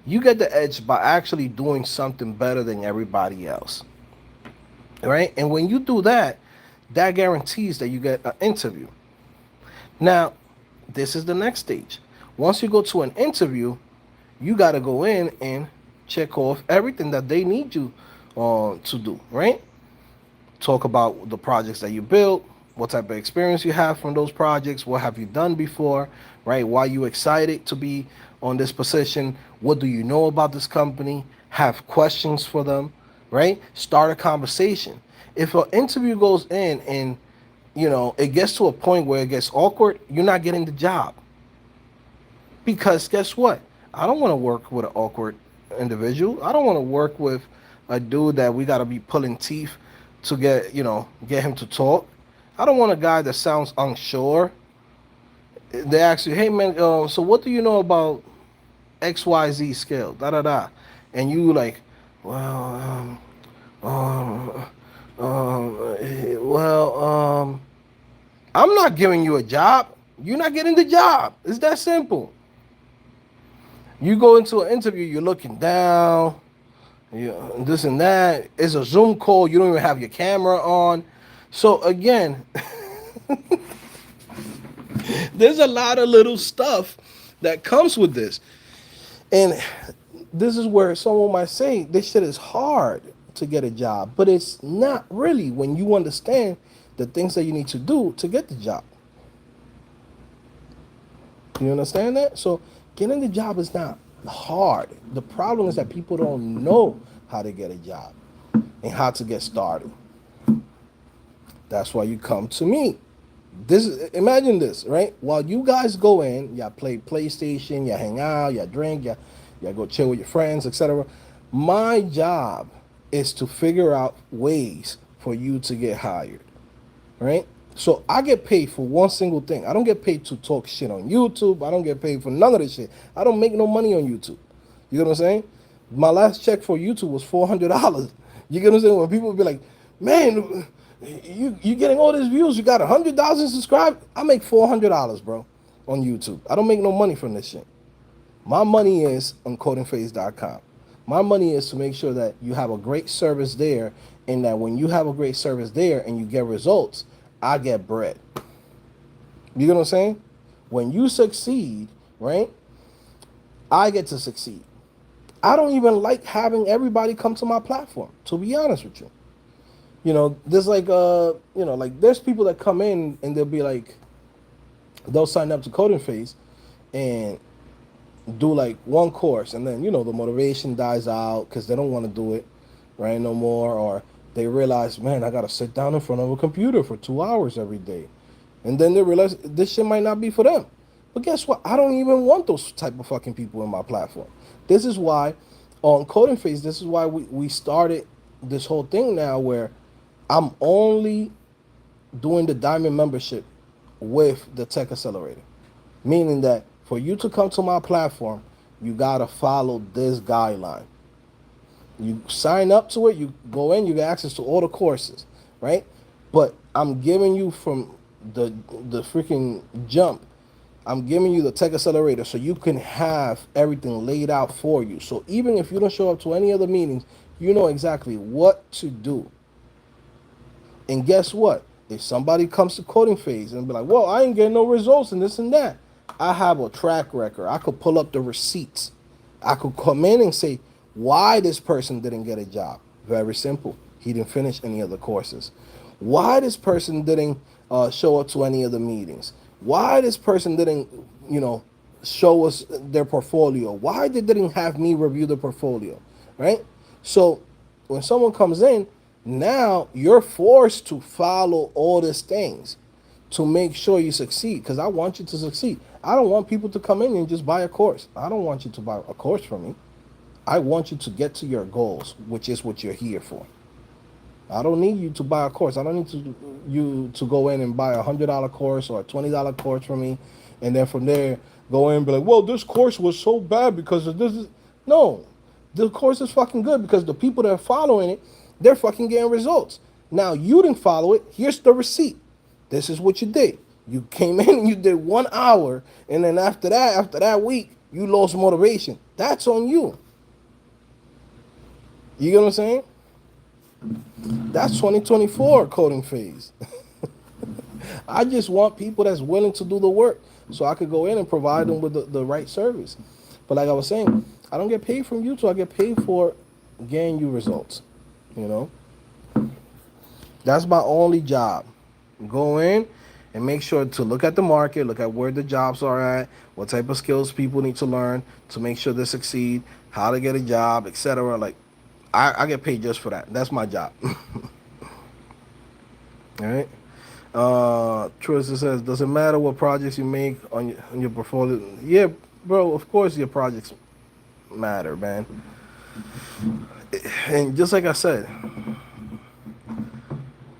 S1: You get the edge by actually doing something better than everybody else. All right? And when you do that, that guarantees that you get an interview. Now, this is the next stage. Once you go to an interview, you got to go in and check off everything that they need you to do, right? Talk about the projects that you built, what type of experience you have from those projects, what have you done before, right? Why you excited to be on this position? What do you know about this company? Have questions for them, right? Start a conversation. If an interview goes in and it gets to a point where it gets awkward, you're not getting the job. Because guess what? I don't want to work with an awkward individual. I don't want to work with a dude that we got to be pulling teeth to get him to talk. I don't want a guy that sounds unsure. They ask you, hey man, so what do you know about XYZ scale? Da da da. And you like, well, um, I'm not giving you a job. You're not getting the job. It's that simple. You go into an interview, you're looking down, this and that. It's a Zoom call. You don't even have your camera on. So again, there's a lot of little stuff that comes with this. And this is where someone might say this shit is hard to get a job, but it's not really when you understand the things that you need to do to get the job. You understand that? So getting the job is not hard. The problem is that people don't know how to get a job and how to get started. That's why you come to me. Imagine this, right? While you guys go in, y'all play PlayStation, y'all hang out, y'all drink, y'all go chill with your friends, etc. My job is to figure out ways for you to get hired, right? So I get paid for one single thing. I don't get paid to talk shit on YouTube. I don't get paid for none of this shit. I don't make no money on YouTube. You know what I'm saying? My last check for YouTube was $400. You get what I'm saying? When people be like, man, you getting all these views, you got 100,000 subscribers. I make $400, bro, on YouTube. I don't make no money from this shit. My money is on CodingPhase.com. My money is to make sure that you have a great service there, and that when you have a great service there and you get results, I get bread. You get what I'm saying? When you succeed, right, I get to succeed. I don't even like having everybody come to my platform, to be honest with you. There's there's people that come in and they'll be like, they'll sign up to CodingPhase and do like one course, and then the motivation dies out because they don't want to do it right no more, or they realize, man, I gotta sit down in front of a computer for 2 hours every day, and then they realize this shit might not be for them. But guess what? I don't even want those type of fucking people in my platform. This is why on CodingPhase, this is why we started this whole thing now where I'm only doing the diamond membership with the Tech Accelerator. Meaning that for you to come to my platform, you gotta follow this guideline. You sign up to it, you go in, you get access to all the courses, right? But I'm giving you from the freaking jump, I'm giving you the tech accelerator so you can have everything laid out for you. So even if you don't show up to any other meetings, you know exactly what to do. And guess what? If somebody comes to CodingPhase and be like, well, I ain't getting no results and this and that, I have a track record. I could pull up the receipts. I could come in and say why this person didn't get a job. Very simple. He didn't finish any of the courses. Why this person didn't show up to any of the meetings. Why this person didn't, show us their portfolio. Why they didn't have me review the portfolio, right? So when someone comes in, now you're forced to follow all these things to make sure you succeed, because I want you to succeed. I don't want people to come in and just buy a course. I don't want you to buy a course from me. I want you to get to your goals, which is what you're here for. I don't need you to buy a course. I don't need you to go in and buy $100 course or a $20 course from me, and then from there go in and be like, well, this course was so bad because of this. No, the course is fucking good because the people that are following it, they're fucking getting results. Now you didn't follow it. Here's the receipt. This is what you did. You came in and you did 1 hour, and then after that week, you lost motivation. That's on you. You get what I'm saying? That's 2024 CodingPhase. I just want people that's willing to do the work so I could go in and provide them with the right service. But like I was saying, I don't get paid from YouTube. I get paid for getting you results. You know? That's my only job. Go in and make sure to look at the market, look at where the jobs are at, what type of skills people need to learn to make sure they succeed, how to get a job, etc. Like, I get paid just for that. That's my job. All right. Trista says, does it matter what projects you make on your portfolio? Yeah, bro, of course your projects matter, man. And just like I said,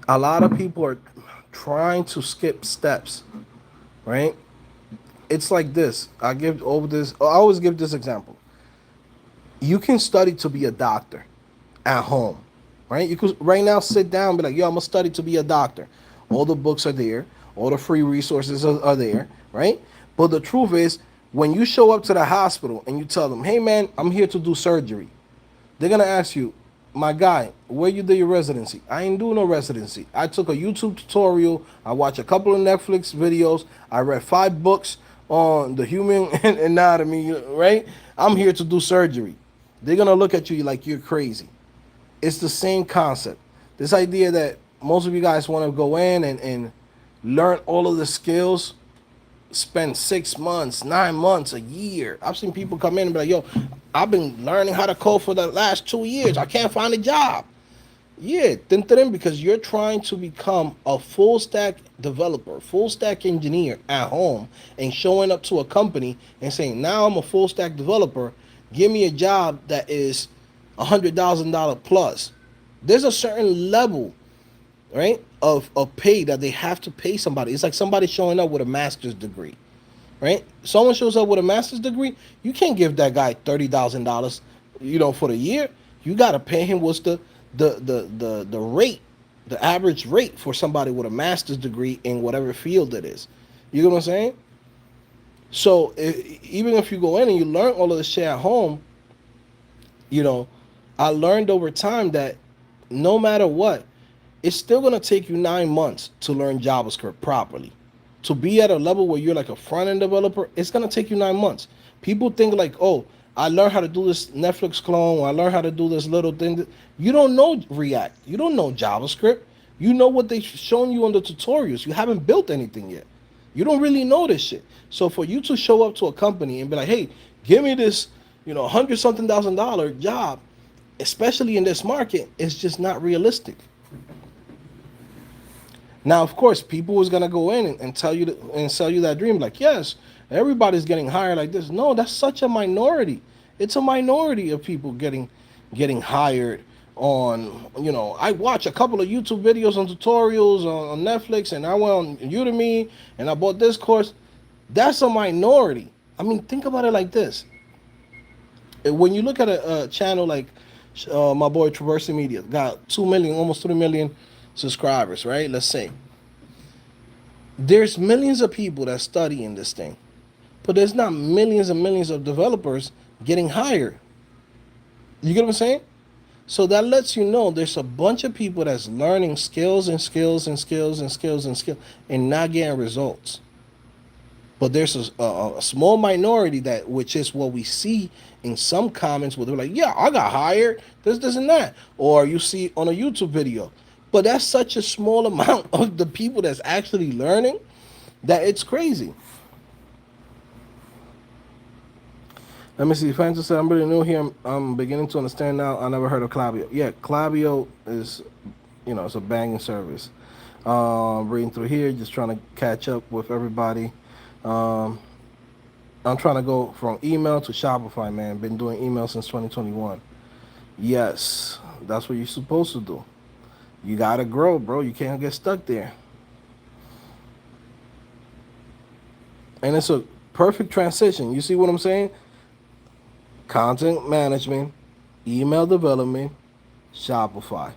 S1: a lot of people are trying to skip steps, right? It's like this. I always give this example. You can study to be a doctor at home, right? You could right now sit down and be like, yo, I'm gonna study to be a doctor. All the books are there, all the free resources are there, right? But the truth is, when you show up to the hospital and you tell them, hey man, I'm here to do surgery, they're gonna ask you, my guy, where you did your residency? I ain't doing no residency. I took a YouTube tutorial, I watched a couple of Netflix videos, I read 5 books on the human anatomy, right? I'm here to do surgery. They're gonna look at you like you're crazy. It's the same concept. This idea that most of you guys want to go in and learn all of the skills, spend 6 months, 9 months, a year. I've seen people come in and be like, yo, I've been learning how to code for the last 2 years. I can't find a job. Yeah, because you're trying to become a full stack developer, full stack engineer at home and showing up to a company and saying, now I'm a full stack developer. Give me a job that is $100,000 plus. There's a certain level, right, of pay that they have to pay somebody. It's like somebody showing up with a master's degree, right? Someone shows up with a master's degree, you can't give that guy $30,000, for the year. You got to pay him what's the rate, the average rate for somebody with a master's degree in whatever field it is. You know what I'm saying? So even if you go in and you learn all of this shit at home, I learned over time that no matter what, it's still going to take you 9 months to learn JavaScript properly. To be at a level where you're like a front-end developer, it's going to take you 9 months. People think like, oh, I learned how to do this Netflix clone, or I learned how to do this little thing. You don't know React. You don't know JavaScript. You know what they've shown you on the tutorials. You haven't built anything yet. You don't really know this shit. So for you to show up to a company and be like, hey, give me this, $100,000 job, especially in this market, it's just not realistic. Now, of course, people is gonna go in and tell you and sell you that dream, like, yes, everybody's getting hired like this. No, that's such a minority. It's a minority of people getting hired on. I watch a couple of YouTube videos and tutorials on Netflix, and I went on Udemy and I bought this course. That's a minority. I mean, think about it like this. When you look at a channel like my boy Traversing Media, got 2 million, almost 3 million subscribers, right? Let's say there's millions of people that study in this thing, but there's not millions and millions of developers getting hired. You get what I'm saying? So that lets you know there's a bunch of people that's learning skills and skills and skills and skills and skills and not getting results. But there's a small minority that, which is what we see in some comments where they're like, yeah, I got hired, this, and that. Or you see on a YouTube video. But that's such a small amount of the people that's actually learning that it's crazy. Let me see. Francis said, I'm really new here. I'm beginning to understand now. I never heard of Klaviyo. Yeah, Klaviyo is, it's a banging service. Reading through here, just trying to catch up with everybody. Um, I'm trying to go from email to Shopify, man. Been doing email since 2021. Yes, that's what you're supposed to do. You gotta grow, bro. You can't get stuck there. And it's a perfect transition. You see what I'm saying? Content management, email development, Shopify.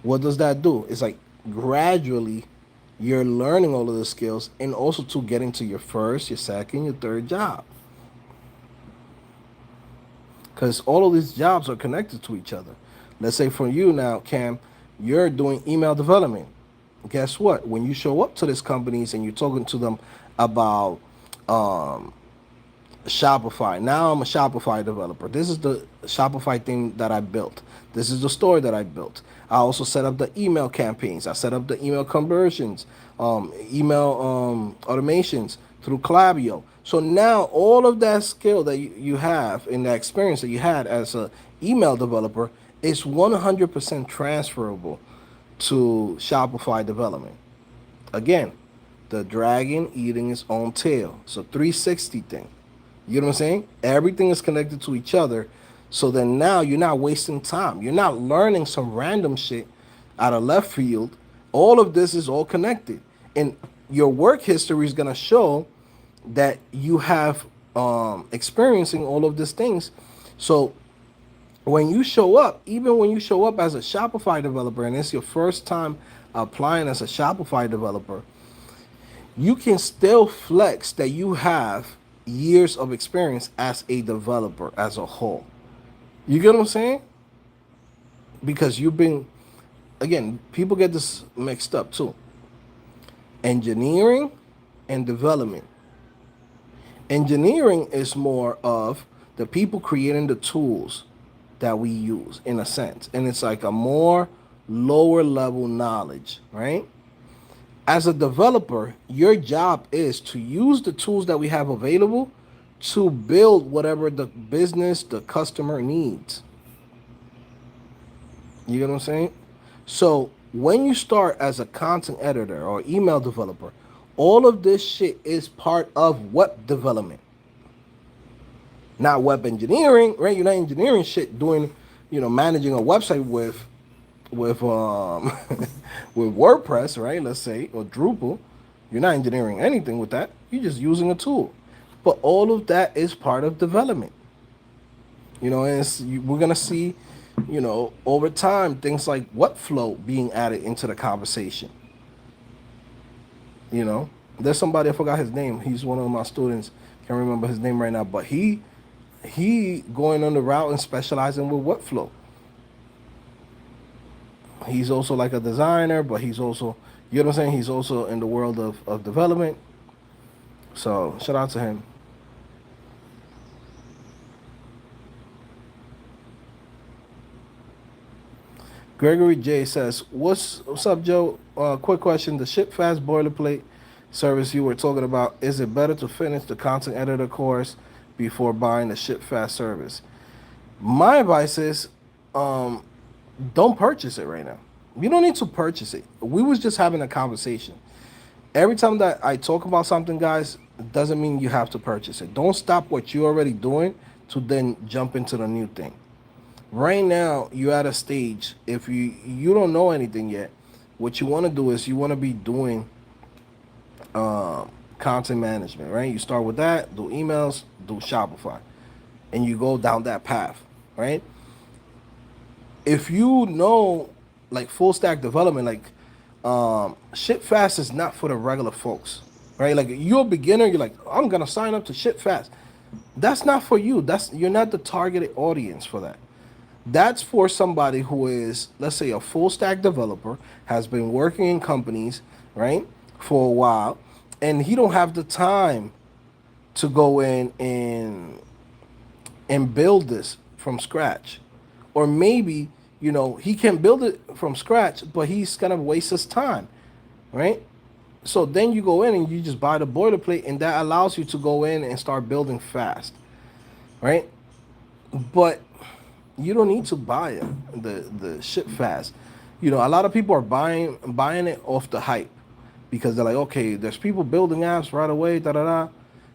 S1: What does that do? It's like gradually you're learning all of the skills and also to getting to your first, your second, your third job. Because all of these jobs are connected to each other. Let's say for you now, Cam, you're doing email development. Guess what? When you show up to these companies and you're talking to them about um, Shopify. Now I'm a Shopify developer. This is the Shopify thing that I built. This is the store that I built. I also set up the email campaigns. I set up the email conversions, email automations through Klaviyo. So now all of that skill that you have and that experience that you had as a email developer is 100% transferable to Shopify development. Again, the dragon eating its own tail. It's a 360 thing. You know what I'm saying? Everything is connected to each other. So then now you're not wasting time. You're not learning some random shit out of left field. All of this is all connected. And your work history is going to show that you have experiencing all of these things. So when you show up, even when you show up as a Shopify developer and it's your first time applying as a Shopify developer, you can still flex that you have years of experience as a developer as a whole. You get what I'm saying? Because you've been, again, people get this mixed up too. Engineering and development. Engineering is more of the people creating the tools that we use in a sense. And it's like a more lower level knowledge, right? As a developer, your job is to use the tools that we have available to build whatever the business, the customer needs. You get what I'm saying? So when you start as a content editor or email developer, all of this shit is part of web development. Not web engineering, right? You're not engineering shit doing, managing a website with with with WordPress, right? Let's say, or Drupal. You're not engineering anything with that. You're just using a tool. But all of that is part of development. And we're gonna see, over time, things like Webflow being added into the conversation. There's somebody, I forgot his name. He's one of my students. Can't remember his name right now, but he going on the route and specializing with Webflow. He's also like a designer, but he's also, you know what I'm saying? He's also in the world of development. So shout out to him. Gregory J says, what's up, Joe? Quick question. The Ship Fast boilerplate service you were talking about, is it better to finish the content editor course before buying the Ship Fast service? My advice is, don't purchase it right now. You don't need to purchase it. We was just having a conversation. Every time that I talk about something, guys, it doesn't mean you have to purchase it. Don't stop what you're already doing to then jump into the new thing. Right now, you're at a stage, if you don't know anything yet, what you want to do is you want to be doing content management, right? You start with that, do emails, do Shopify. and you go down that path, right? If you know, like, full stack development, like, ship fast is not for the regular folks, right? Like, you're a beginner, you're like, I'm gonna sign up to ship fast. That's not for you. You're not the targeted audience for that. That's for somebody who is, let's say, a full stack developer, has been working in companies, right, for a while, and he don't have the time to go in and build this from scratch. Or maybe, he can build it from scratch, but he's gonna waste his time, right? So then you go in and you just buy the boilerplate, and that allows you to go in and start building fast, right? But you don't need to buy it, the ship fast. A lot of people are buying it off the hype, because they're like, okay, there's people building apps right away, da da da.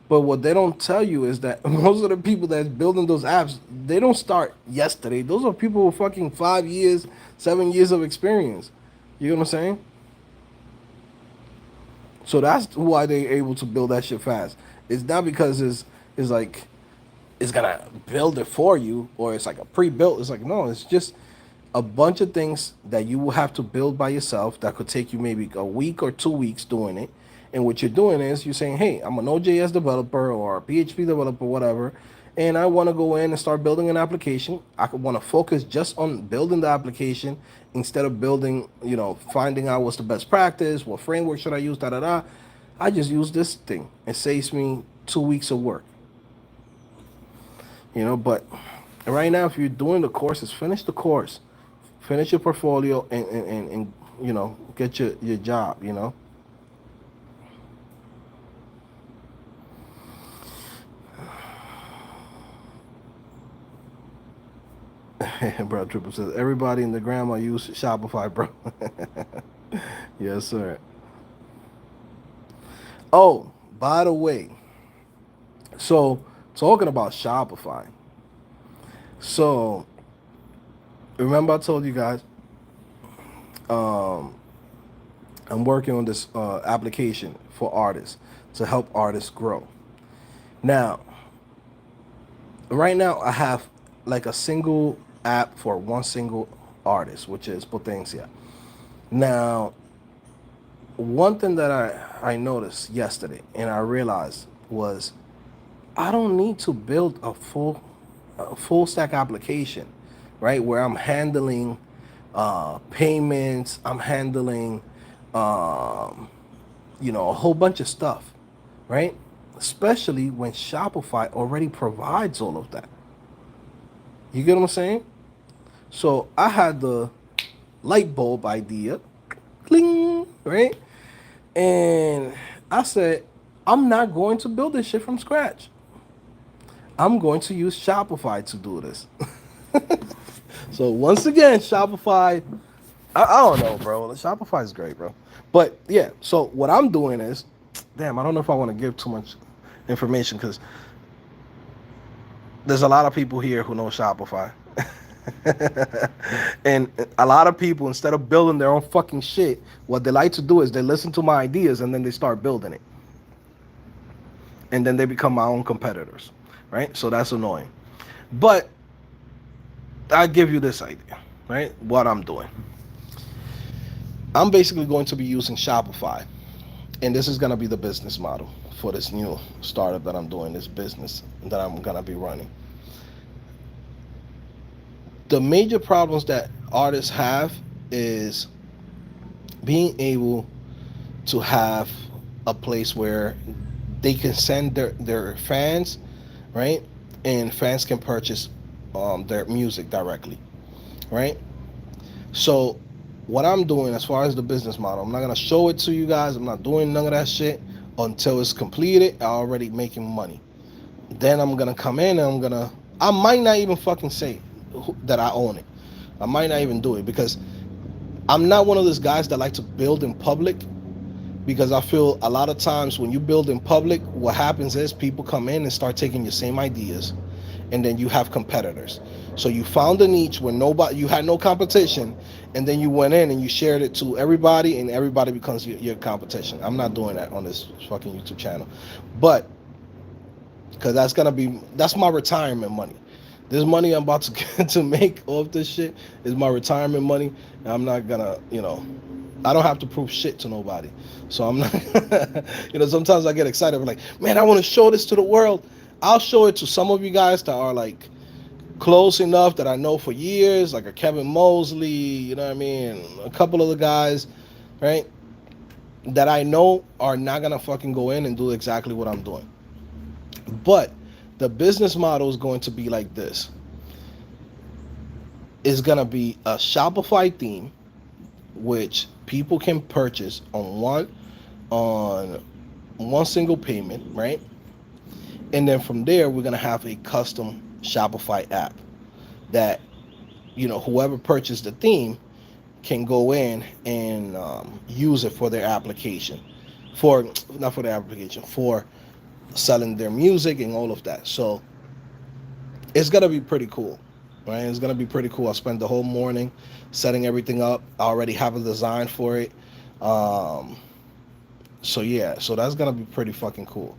S1: But what they don't tell you is that most of the people that's building those apps, they don't start yesterday. Those are people with fucking 5 years, 7 years of experience. You know what I'm saying? So that's why they're able to build that shit fast. It's not because it's like it's gonna build it for you, or it's like a pre-built. It's like, no, it's just a bunch of things that you will have to build by yourself that could take you maybe a week or 2 weeks doing it. And what you're doing is you're saying, hey, I'm an OJS developer or a PHP developer, whatever, and I want to go in and start building an application. I could want to focus just on building the application instead of building, finding out what's the best practice, what framework should I use, da da da. I just use this thing. It saves me 2 weeks of work. But right now, if you're doing the courses, finish the course, finish your portfolio, and get your job. Bro, Triple says everybody in the grandma use Shopify, bro. Yes, sir. Oh, by the way, so talking about Shopify. So remember I told you guys, um, I'm working on this application for artists to help artists grow. Now, right now I have like a single app for one single artist, which is Potencia. Now, one thing that I noticed yesterday and I realized was I don't need to build a full stack application, right? Where I'm handling payments, I'm handling um, a whole bunch of stuff, right? Especially when Shopify already provides all of that. You get what I'm saying? So I had the light bulb idea, cling, right? And I said, I'm not going to build this shit from scratch. I'm going to use Shopify to do this. So once again, Shopify, I don't know, bro. Shopify is great, bro. But yeah, so what I'm doing is, damn, I don't know if I want to give too much information because there's a lot of people here who know Shopify. And a lot of people, instead of building their own fucking shit, what they like to do is they listen to my ideas and then they start building it. And then they become my own competitors, right? So that's annoying. But I give you this idea, right? What I'm doing. I'm basically going to be using Shopify. And this is going to be the business model for this new startup that I'm doing, this business that I'm going to be running. The major problems that artists have is being able to have a place where they can send their fans, right? And fans can purchase their music directly, right? So what I'm doing as far as the business model, I'm not going to show it to you guys. I'm not doing none of that shit until it's completed. I'm already making money. Then I'm going to come in and I might not even fucking say that I own it. I might not even do it because I'm not one of those guys that like to build in public, because I feel a lot of times when you build in public, what happens is people come in and start taking your same ideas, and then you have competitors. So you found a niche where you had no competition, and then you went in and you shared it to everybody, and everybody becomes your competition. I'm not doing that on this fucking YouTube channel. But because that's my retirement money. This money I'm about to get to make off this shit is my retirement money. And I'm not gonna, I don't have to prove shit to nobody. So I'm not, sometimes I get excited. I'm like, man, I want to show this to the world. I'll show it to some of you guys that are like close enough that I know for years, like a Kevin Mosley, you know what I mean? A couple of the guys, right? That I know are not gonna fucking go in and do exactly what I'm doing. But the business model is going to be like this. It's gonna be a Shopify theme, which people can purchase on one single payment, right? And then from there, we're gonna have a custom Shopify app that whoever purchased the theme can go in and use it for their application, for not for their application, for selling their music and all of that. So it's gonna be pretty cool, right? It's gonna be pretty cool. I spent the whole morning setting everything up. I already have a design for it. Um, so yeah, so that's gonna be pretty fucking cool.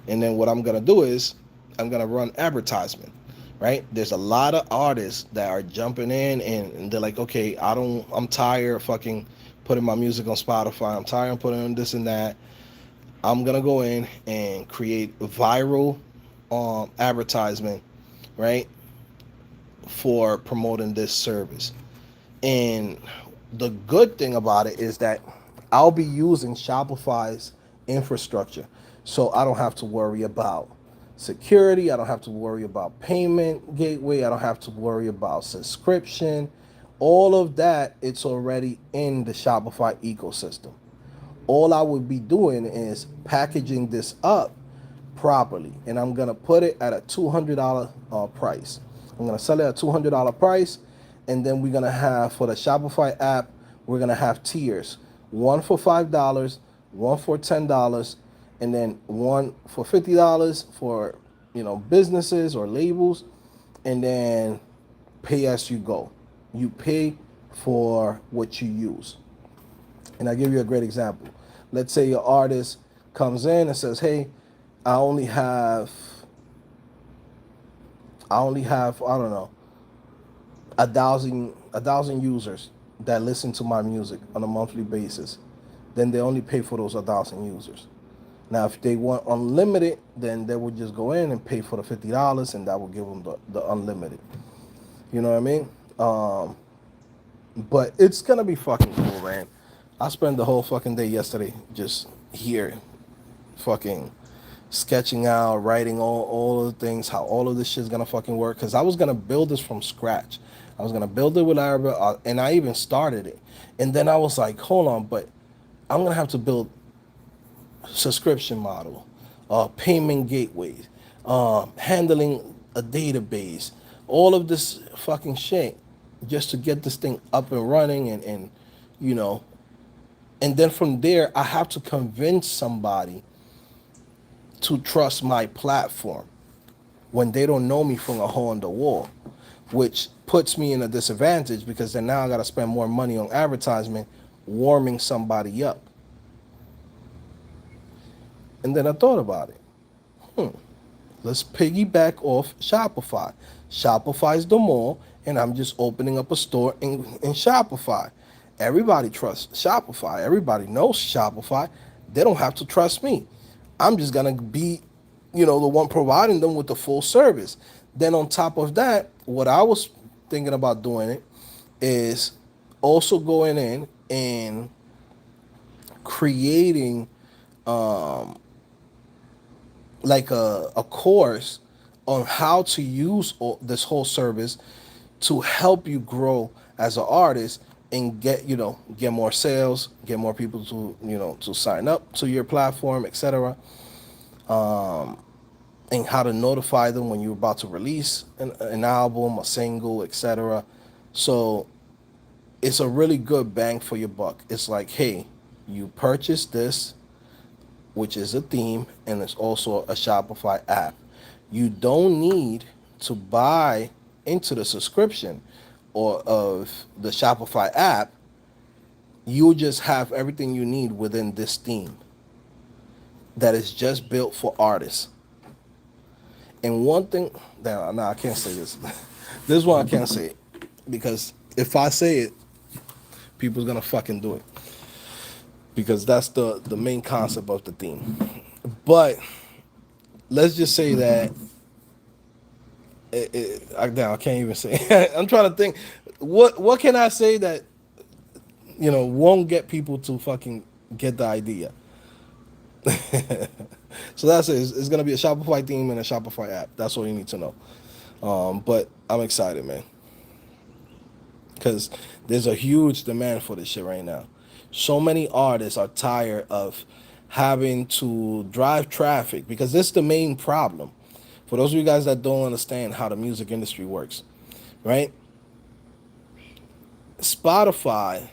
S1: And then what I'm gonna do is I'm gonna run advertisement. Right? There's a lot of artists that are jumping in and they're like, okay, I'm tired of fucking putting my music on Spotify. I'm tired of putting on this and that. I'm gonna go in and create viral advertisement, right, for promoting this service. And the good thing about it is that I'll be using Shopify's infrastructure. So I don't have to worry about security. I don't have to worry about payment gateway. I don't have to worry about subscription. All of that, it's already in the Shopify ecosystem. All I would be doing is packaging this up properly, and I'm gonna put it at a $200 price. I'm gonna sell it at $200 price, and then we're gonna have for the Shopify app, we're gonna have tiers: one for $5, one for $10, and then one for $50 for businesses or labels, and then pay as you go. You pay for what you use. And I'll give you a great example. Let's say your artist comes in and says, "Hey, I only have, I don't know, a thousand users that listen to my music on a monthly basis." Then they only pay for those 1,000 users. Now, if they want unlimited, then they would just go in and pay for the $50, and that will give them the unlimited. You know what I mean? But it's gonna be fucking cool, man. I spent the whole fucking day yesterday just here, fucking sketching out, writing all of the things, how all of this shit's gonna fucking work. Cause I was gonna build this from scratch. I was gonna build it with Laravel, and I even started it. And then I was like, hold on, but I'm gonna have to build subscription model, payment gateways, handling a database, all of this fucking shit, just to get this thing up and running, and you know, and then from there I have to convince somebody to trust my platform when they don't know me from a hole in the wall, which puts me in a disadvantage because then now I got to spend more money on advertisement, warming somebody up. And then I thought about it. Let's piggyback off Shopify. Shopify's the mall, and I'm just opening up a store in Shopify. Everybody trusts Shopify. Everybody knows Shopify. They don't have to trust me. I'm just gonna be, the one providing them with the full service. Then on top of that, what I was thinking about doing it is also going in and creating like a course on how to use this whole service to help you grow as an artist and get more sales, get more people to sign up to your platform, etc. And how to notify them when you're about to release an album, a single, etc. So it's a really good bang for your buck. It's like, hey, you purchase this, which is a theme, and it's also a Shopify app. You don't need to buy into the subscription or of the Shopify app. You just have everything you need within this theme that is just built for artists. And one thing, no, I can't say this. This one I can't say it because if I say it, people's gonna fucking do it because that's the main concept of the theme. But let's just say that I can't even say. I'm trying to think. What can I say that won't get people to fucking get the idea? So that's it. It's gonna be a Shopify theme and a Shopify app. That's all you need to know. But I'm excited, man, because there's a huge demand for this shit right now. So many artists are tired of having to drive traffic because this is the main problem. For those of you guys that don't understand how the music industry works, right? Spotify,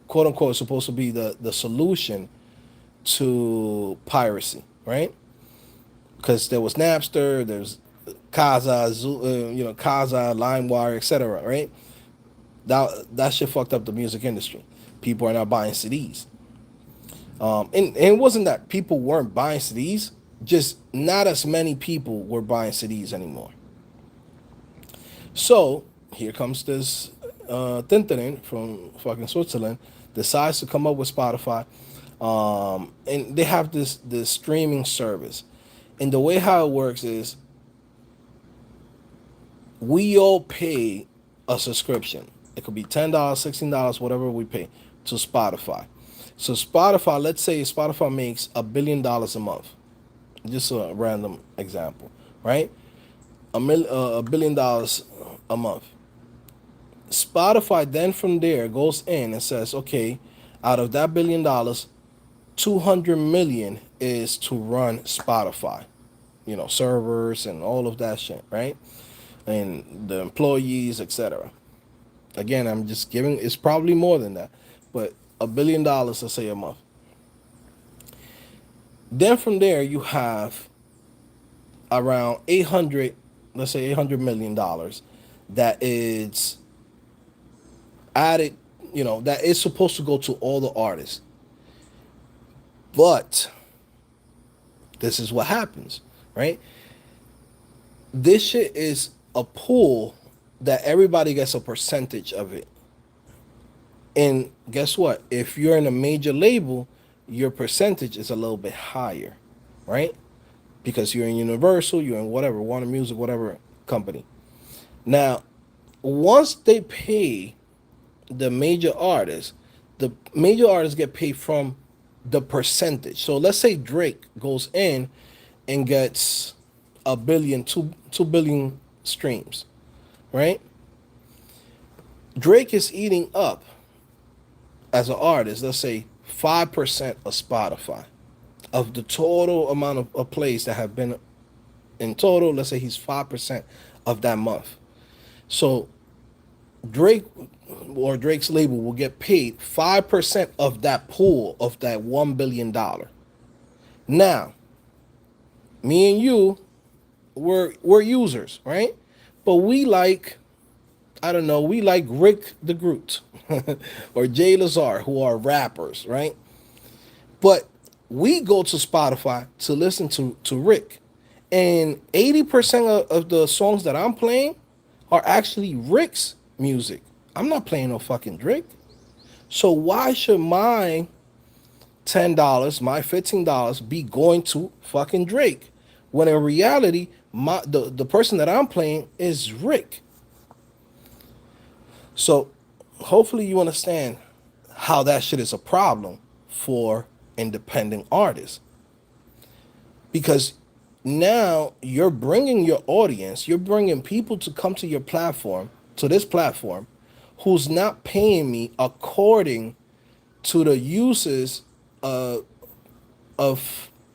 S1: quote unquote, is supposed to be the solution to piracy, right? Because there was Napster, there's Kaza, LimeWire, etc. Right? That shit fucked up the music industry. People are not buying CDs. And it wasn't that people weren't buying CDs, just not as many people were buying CDs anymore. So here comes this Tintin from fucking Switzerland, decides to come up with Spotify, and they have this streaming service. And the way how it works is we all pay a subscription. It could be $10, $16, whatever we pay to Spotify. So Spotify, let's say Spotify makes $1 billion a month. Just a random example, right? $1 billion a month. Spotify then from there goes in and says, okay, out of that $1 billion, 200 million is to run Spotify, servers and all of that shit, right? And the employees, etc. Again, I'm just giving, it's probably more than that, but $1 billion, let's say, a month. Then from there, you have around 800, let's say $800 million that is added, that is supposed to go to all the artists. But this is what happens, right? This shit is a pool that everybody gets a percentage of it. And guess what? If you're in a major label, your percentage is a little bit higher, right? Because you're in Universal, you're in whatever, Warner Music, whatever company. Now, once they pay the major artists get paid from the percentage. So let's say Drake goes in and gets a billion, 2 billion streams, right? Drake is eating up as an artist, let's say 5% of Spotify, of the total amount of plays that have been in total. Let's say he's 5% of that month. So Drake or Drake's label will get paid 5% of that pool of that $1 billion. Now, me and you, we're users, right? But we like, I don't know, we like Rick the Groot or Jay Lazar, who are rappers, right? But we go to Spotify to listen to Rick. And 80% of the songs that I'm playing are actually Rick's music. I'm not playing no fucking Drake. So why should my $10, my $15 be going to fucking Drake? When in reality, the person that I'm playing is Rick. So hopefully you understand how that shit is a problem for independent artists. Because now you're bringing your audience, you're bringing people to come to your platform, to this platform, who's not paying me according to the uses of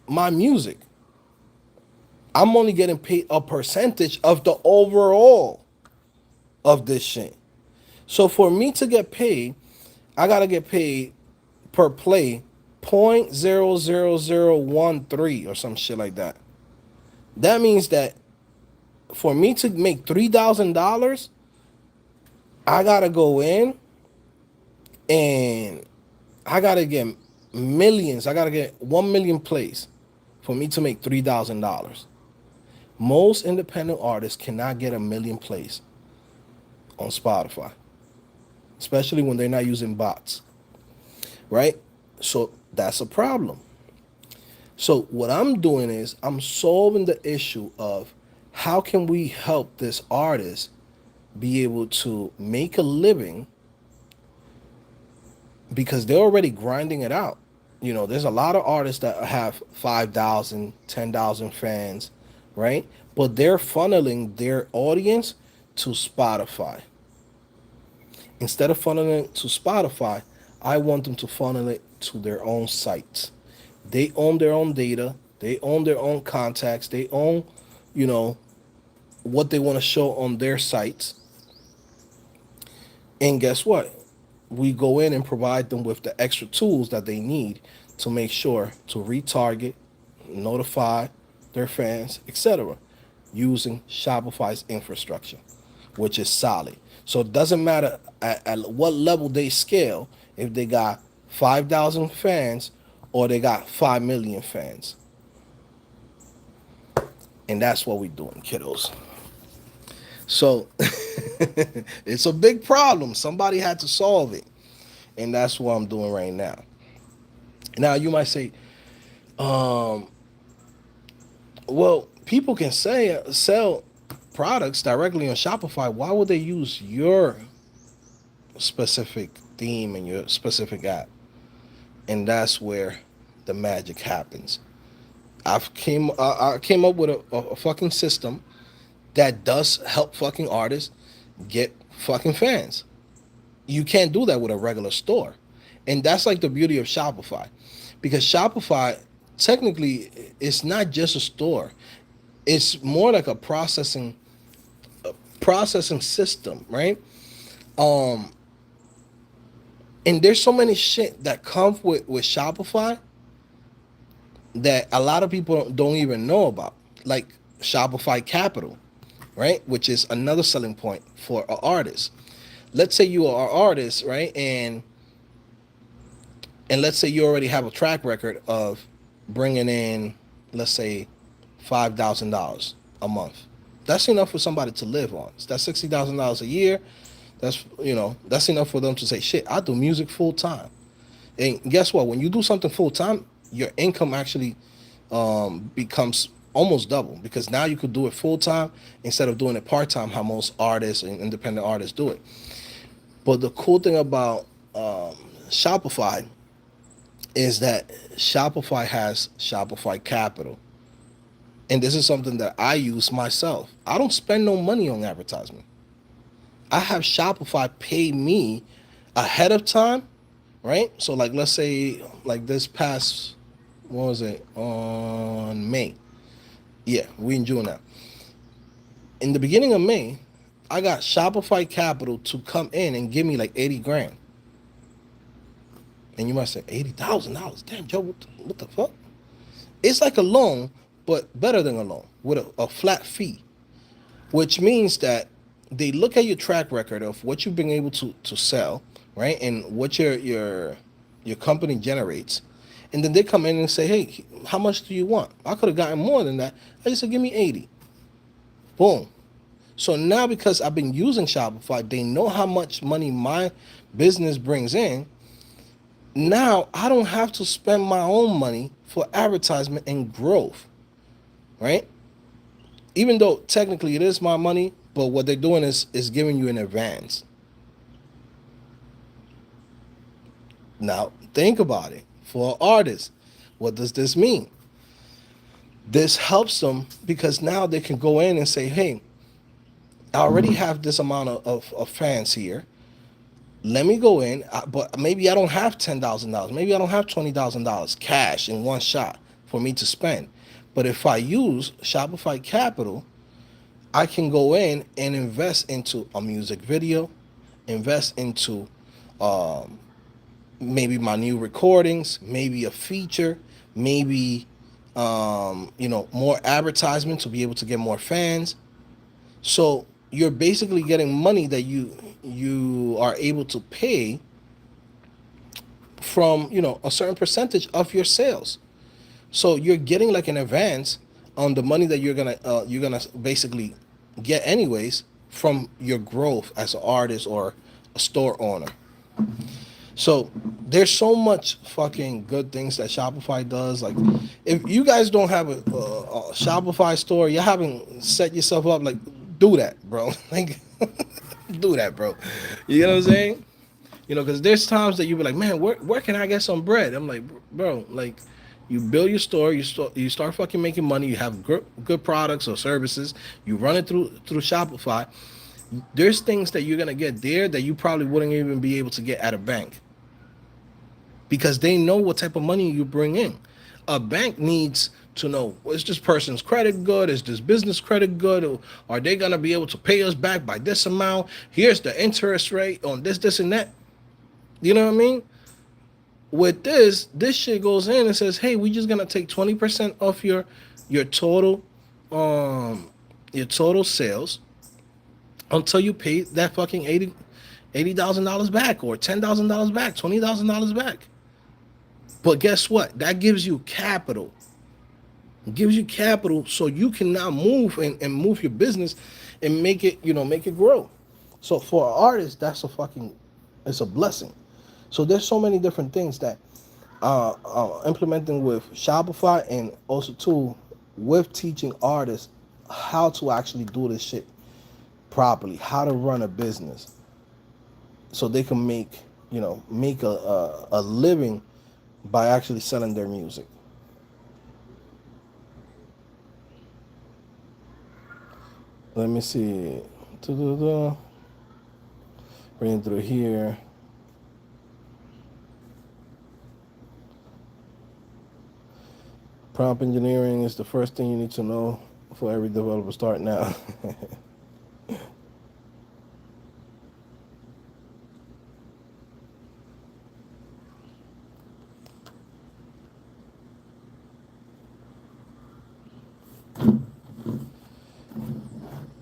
S1: my music. I'm only getting paid a percentage of the overall of this shit. So for me to get paid, I gotta get paid per play 0.00013 or some shit like that. That means that for me to make $3,000, I gotta go in and I gotta get millions. I gotta get 1 million plays for me to make $3,000. Most independent artists cannot get a million plays on Spotify, especially when they're not using bots, right? So that's a problem. So what I'm doing is I'm solving the issue of how can we help this artist be able to make a living because they're already grinding it out. There's a lot of artists that have 5,000, 10,000 fans, right? But they're funneling their audience to Spotify. Instead of funneling it to Spotify, I want them to funnel it to their own sites. They own their own data, they own their own contacts, they own, you know, what they want to show on their sites. And guess what? We go in and provide them with the extra tools that they need to make sure to retarget, notify their fans, etc., using Shopify's infrastructure, which is solid. So it doesn't matter at what level they scale, if they got 5,000 fans or they got 5 million fans. And that's what we're doing, kiddos. So it's a big problem. Somebody had to solve it. And that's what I'm doing right now. Now you might say, um, well, people can sell products directly on Shopify. Why would they use your specific theme and your specific app? And that's where the magic happens. I came up with a fucking system that does help fucking artists get fucking fans. You can't do that with a regular store. And that's like the beauty of Shopify. Because Shopify technically it's not just a store. It's more like a processing system, right? Um and there's so many shit that comes with Shopify that a lot of people don't even know about. Like Shopify Capital, right? Which is another selling point for an artist. Let's say you are an artist, right? And let's say you already have a track record of bringing in, let's say, $5,000 a month. That's enough for somebody to live on. So that's $60,000 a year. That's enough for them to say, shit, I do music full time. And guess what? When you do something full time, your income actually becomes almost double because now you could do it full time instead of doing it part time, how most artists and independent artists do it. But the cool thing about Shopify is that Shopify has Shopify Capital. And this is something that I use myself. I don't spend no money on advertisement. I have Shopify pay me ahead of time, right? So like let's say like this past what was it? On May. Yeah, we in June now. In the beginning of May, I got Shopify Capital to come in and give me like 80 grand. And you might say, $80,000? Damn, Joe, what the fuck? It's like a loan, but better than a loan with a flat fee, which means that they look at your track record of what you've been able to sell, right? And what your company generates. And then they come in and say, hey, how much do you want? I could have gotten more than that. I just said, give me 80. Boom. So now because I've been using Shopify, they know how much money my business brings in. Now I don't have to spend my own money for advertisement and growth, right? Even though technically it is my money, but what they're doing is giving you an advance. Now think about it. For artists, what does this mean? This helps them because now they can go in and say, hey, I already have this amount of fans here. Let me go in, but maybe I don't have $10,000. Maybe I don't have $20,000 cash in one shot for me to spend. But if I use Shopify Capital, I can go in and invest into a music video, invest into maybe my new recordings, maybe a feature, maybe more advertisement to be able to get more fans. So you're basically getting money that you are able to pay from a certain percentage of your sales. So you're getting like an advance on the money that you're gonna basically get anyways from your growth as an artist or a store owner. So there's so much fucking good things that Shopify does. Like, if you guys don't have a Shopify store, you haven't set yourself up. Like, do that, bro. Like, do that, bro. You know what I'm saying? Because there's times that you be like, man, where can I get some bread? I'm like, bro, like, you build your store, you start fucking making money. You have good products or services. You run it through Shopify. There's things that you're gonna get there that you probably wouldn't even be able to get at a bank because they know what type of money you bring in. A bank needs to know, is this person's credit good? Is this business credit good? Or are they gonna be able to pay us back by this amount? Here's the interest rate on this, and that. You know what I mean? With this shit goes in and says, hey, we just gonna take 20% off your total um your total sales until you pay that fucking $80,000 back or $10,000 back, $20,000 back. But guess what? That gives you capital. It gives you capital so you can now move and move your business and make it grow. So for an artist, that's it's a blessing. So there's so many different things that implementing with Shopify, and also too with teaching artists how to actually do this shit properly, how to run a business, so they can make a living by actually selling their music. Let me see. Reading through here. Prompt engineering is the first thing you need to know for every developer starting out.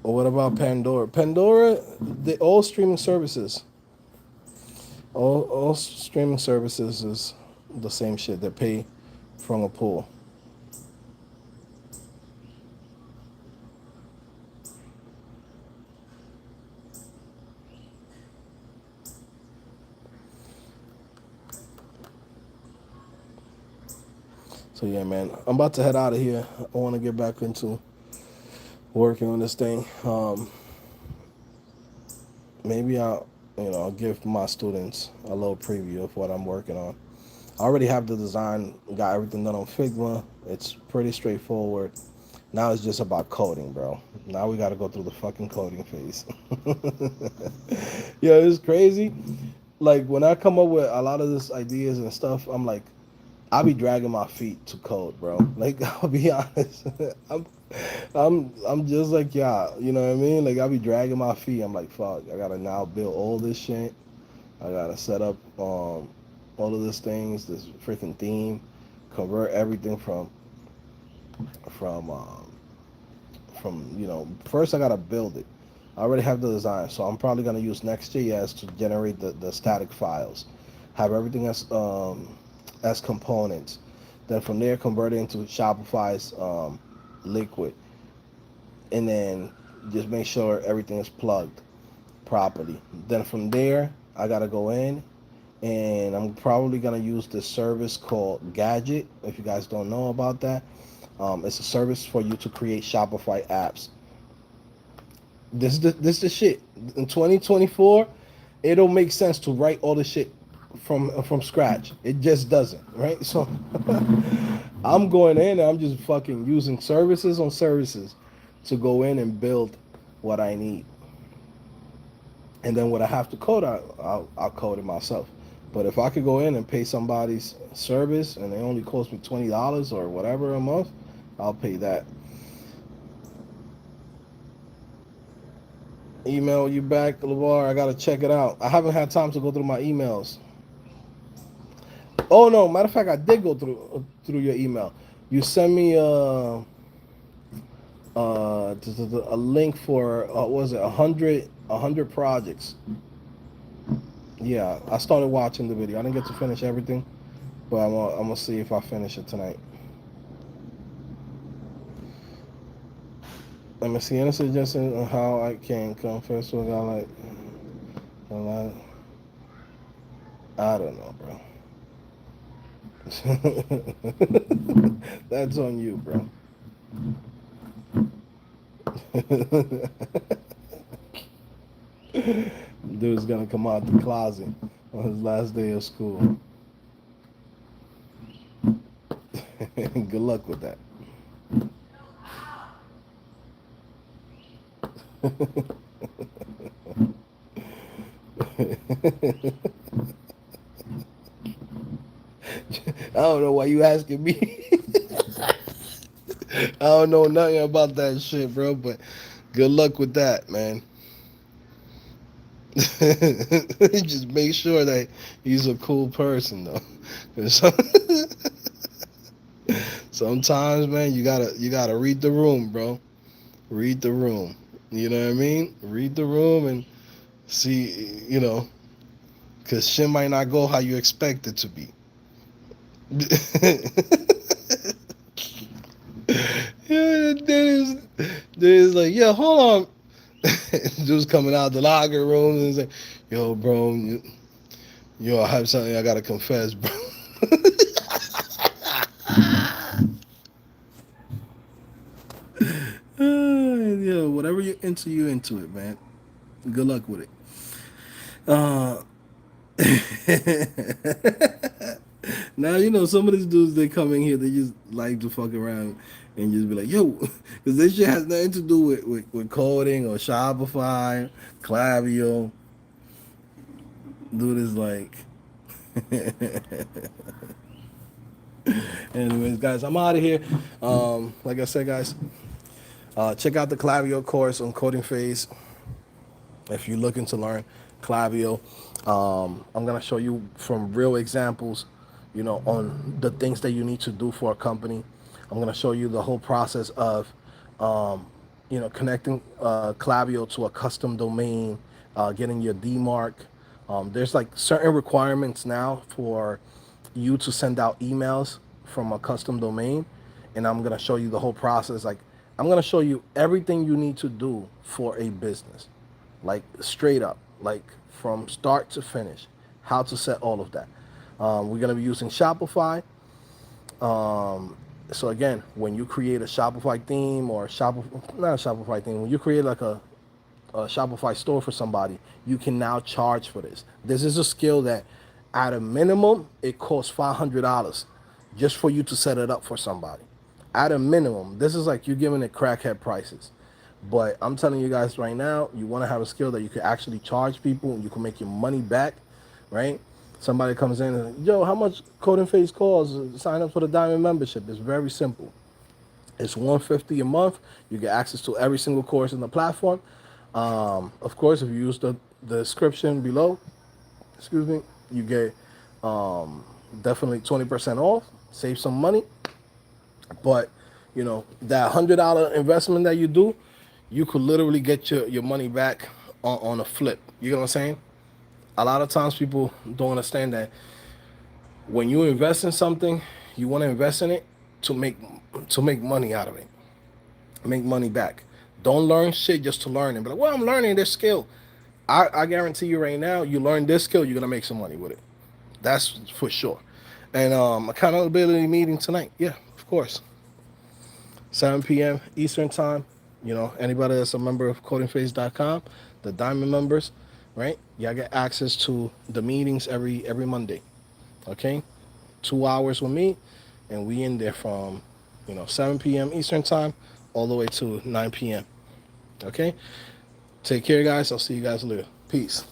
S1: What about Pandora? Pandora, all streaming services. All streaming services is the same shit. They pay from a pool. So yeah, man, I'm about to head out of here. I want to get back into working on this thing. Maybe I'll give my students a little preview of what I'm working on. I already have the design, got everything done on Figma. It's pretty straightforward. Now it's just about coding, bro. Now we got to go through the fucking coding phase. Yeah, it's crazy. Like, when I come up with a lot of this ideas and stuff, I'm like, I'll be dragging my feet to code, bro. Like, I'll be honest. I'm I'm just like y'all, you know what I mean? Like, I'll be dragging my feet. I'm like, fuck, I gotta now build all this shit. I gotta set up all of these things, this freaking theme, convert everything from first I gotta build it. I already have the design, so I'm probably gonna use Next.js to generate the static files, have everything as components. Then from there, convert it into Shopify's Liquid, and then just make sure everything is plugged properly. Then from there, I gotta go in, and I'm probably gonna use this service called Gadget. If you guys don't know about that, it's a service for you to create Shopify apps. This is the shit. In 2024, it don't make sense to write all the shit from scratch. It just doesn't, right? So I'm going in and I'm just fucking using services on services to go in and build what I need. And then what I have to code, I'll code it myself. But if I could go in and pay somebody's service and they only cost me $20 or whatever a month, I'll pay that. Email you back, LeVar. I gotta check it out. I haven't had time to go through my emails. Oh no, matter of fact, I did go through your email. You sent me a link for what was it, a hundred projects. Yeah, I started watching the video. I didn't get to finish everything, but I'm gonna see if I finish it tonight. Let me see any suggestions on how I can confess with God like a lot. I don't know, bro. That's on you, bro. Dude's gonna come out the closet on his last day of school. Good luck with that. I don't know why you asking me. I don't know nothing about that shit, bro. But good luck with that, man. Just make sure that he's a cool person, though. 'Cause sometimes, man, you gotta read the room, bro. Read the room. You know what I mean? Read the room and see, because shit might not go how you expect it to be. Yeah, there's like, yeah, hold on. Dude's coming out the locker room and say, yo, bro, yo, I have something I gotta confess, bro. Yo, whatever you're into, you into it, man. Good luck with it. Uh, now some of these dudes they come in here, they just like to fuck around and just be like, yo, because this shit has nothing to do with coding or Shopify, Klaviyo. Dude is like, anyways, guys, I'm out of here. Like I said, guys, check out the Klaviyo course on CodingPhase if you're looking to learn Klaviyo. I'm gonna show you from real examples, on the things that you need to do for a company. I'm gonna show you the whole process of, connecting Klaviyo to a custom domain, getting your DMARC. There's like certain requirements now for you to send out emails from a custom domain, and I'm gonna show you the whole process. Like I'm gonna show you everything you need to do for a business, like straight up, like from start to finish, how to set all of that. We're gonna be using Shopify. So again, when you create a Shopify theme or not a Shopify theme, when you create like a Shopify store for somebody, you can now charge for this. This is a skill that, at a minimum, it costs $500 just for you to set it up for somebody. At a minimum, this is like you giving it crackhead prices. But I'm telling you guys right now, you want to have a skill that you can actually charge people and you can make your money back, right? Somebody comes in and, yo, how much CodingPhase costs? Sign up for the Diamond membership. It's very simple. It's $150 a month. You get access to every single course in the platform. Of course, if you use the description below, excuse me, you get definitely 20% off. Save some money. But that $100 investment that you do, you could literally get your money back on a flip. You know what I'm saying? A lot of times people don't understand that when you invest in something, you want to invest in it to make money out of it, make money back. Don't learn shit just to learn it. But like, well, I'm learning this skill. I guarantee you right now, you learn this skill, you're gonna make some money with it. That's for sure. And accountability meeting tonight. Yeah, of course. 7 p.m. Eastern time. Anybody that's a member of CodingPhase.com, the Diamond members, right? Y'all get access to the meetings every Monday. Okay, 2 hours with me, and we in there from 7 p.m. Eastern time all the way to 9 p.m. Okay, take care, guys. I'll see you guys later. Peace.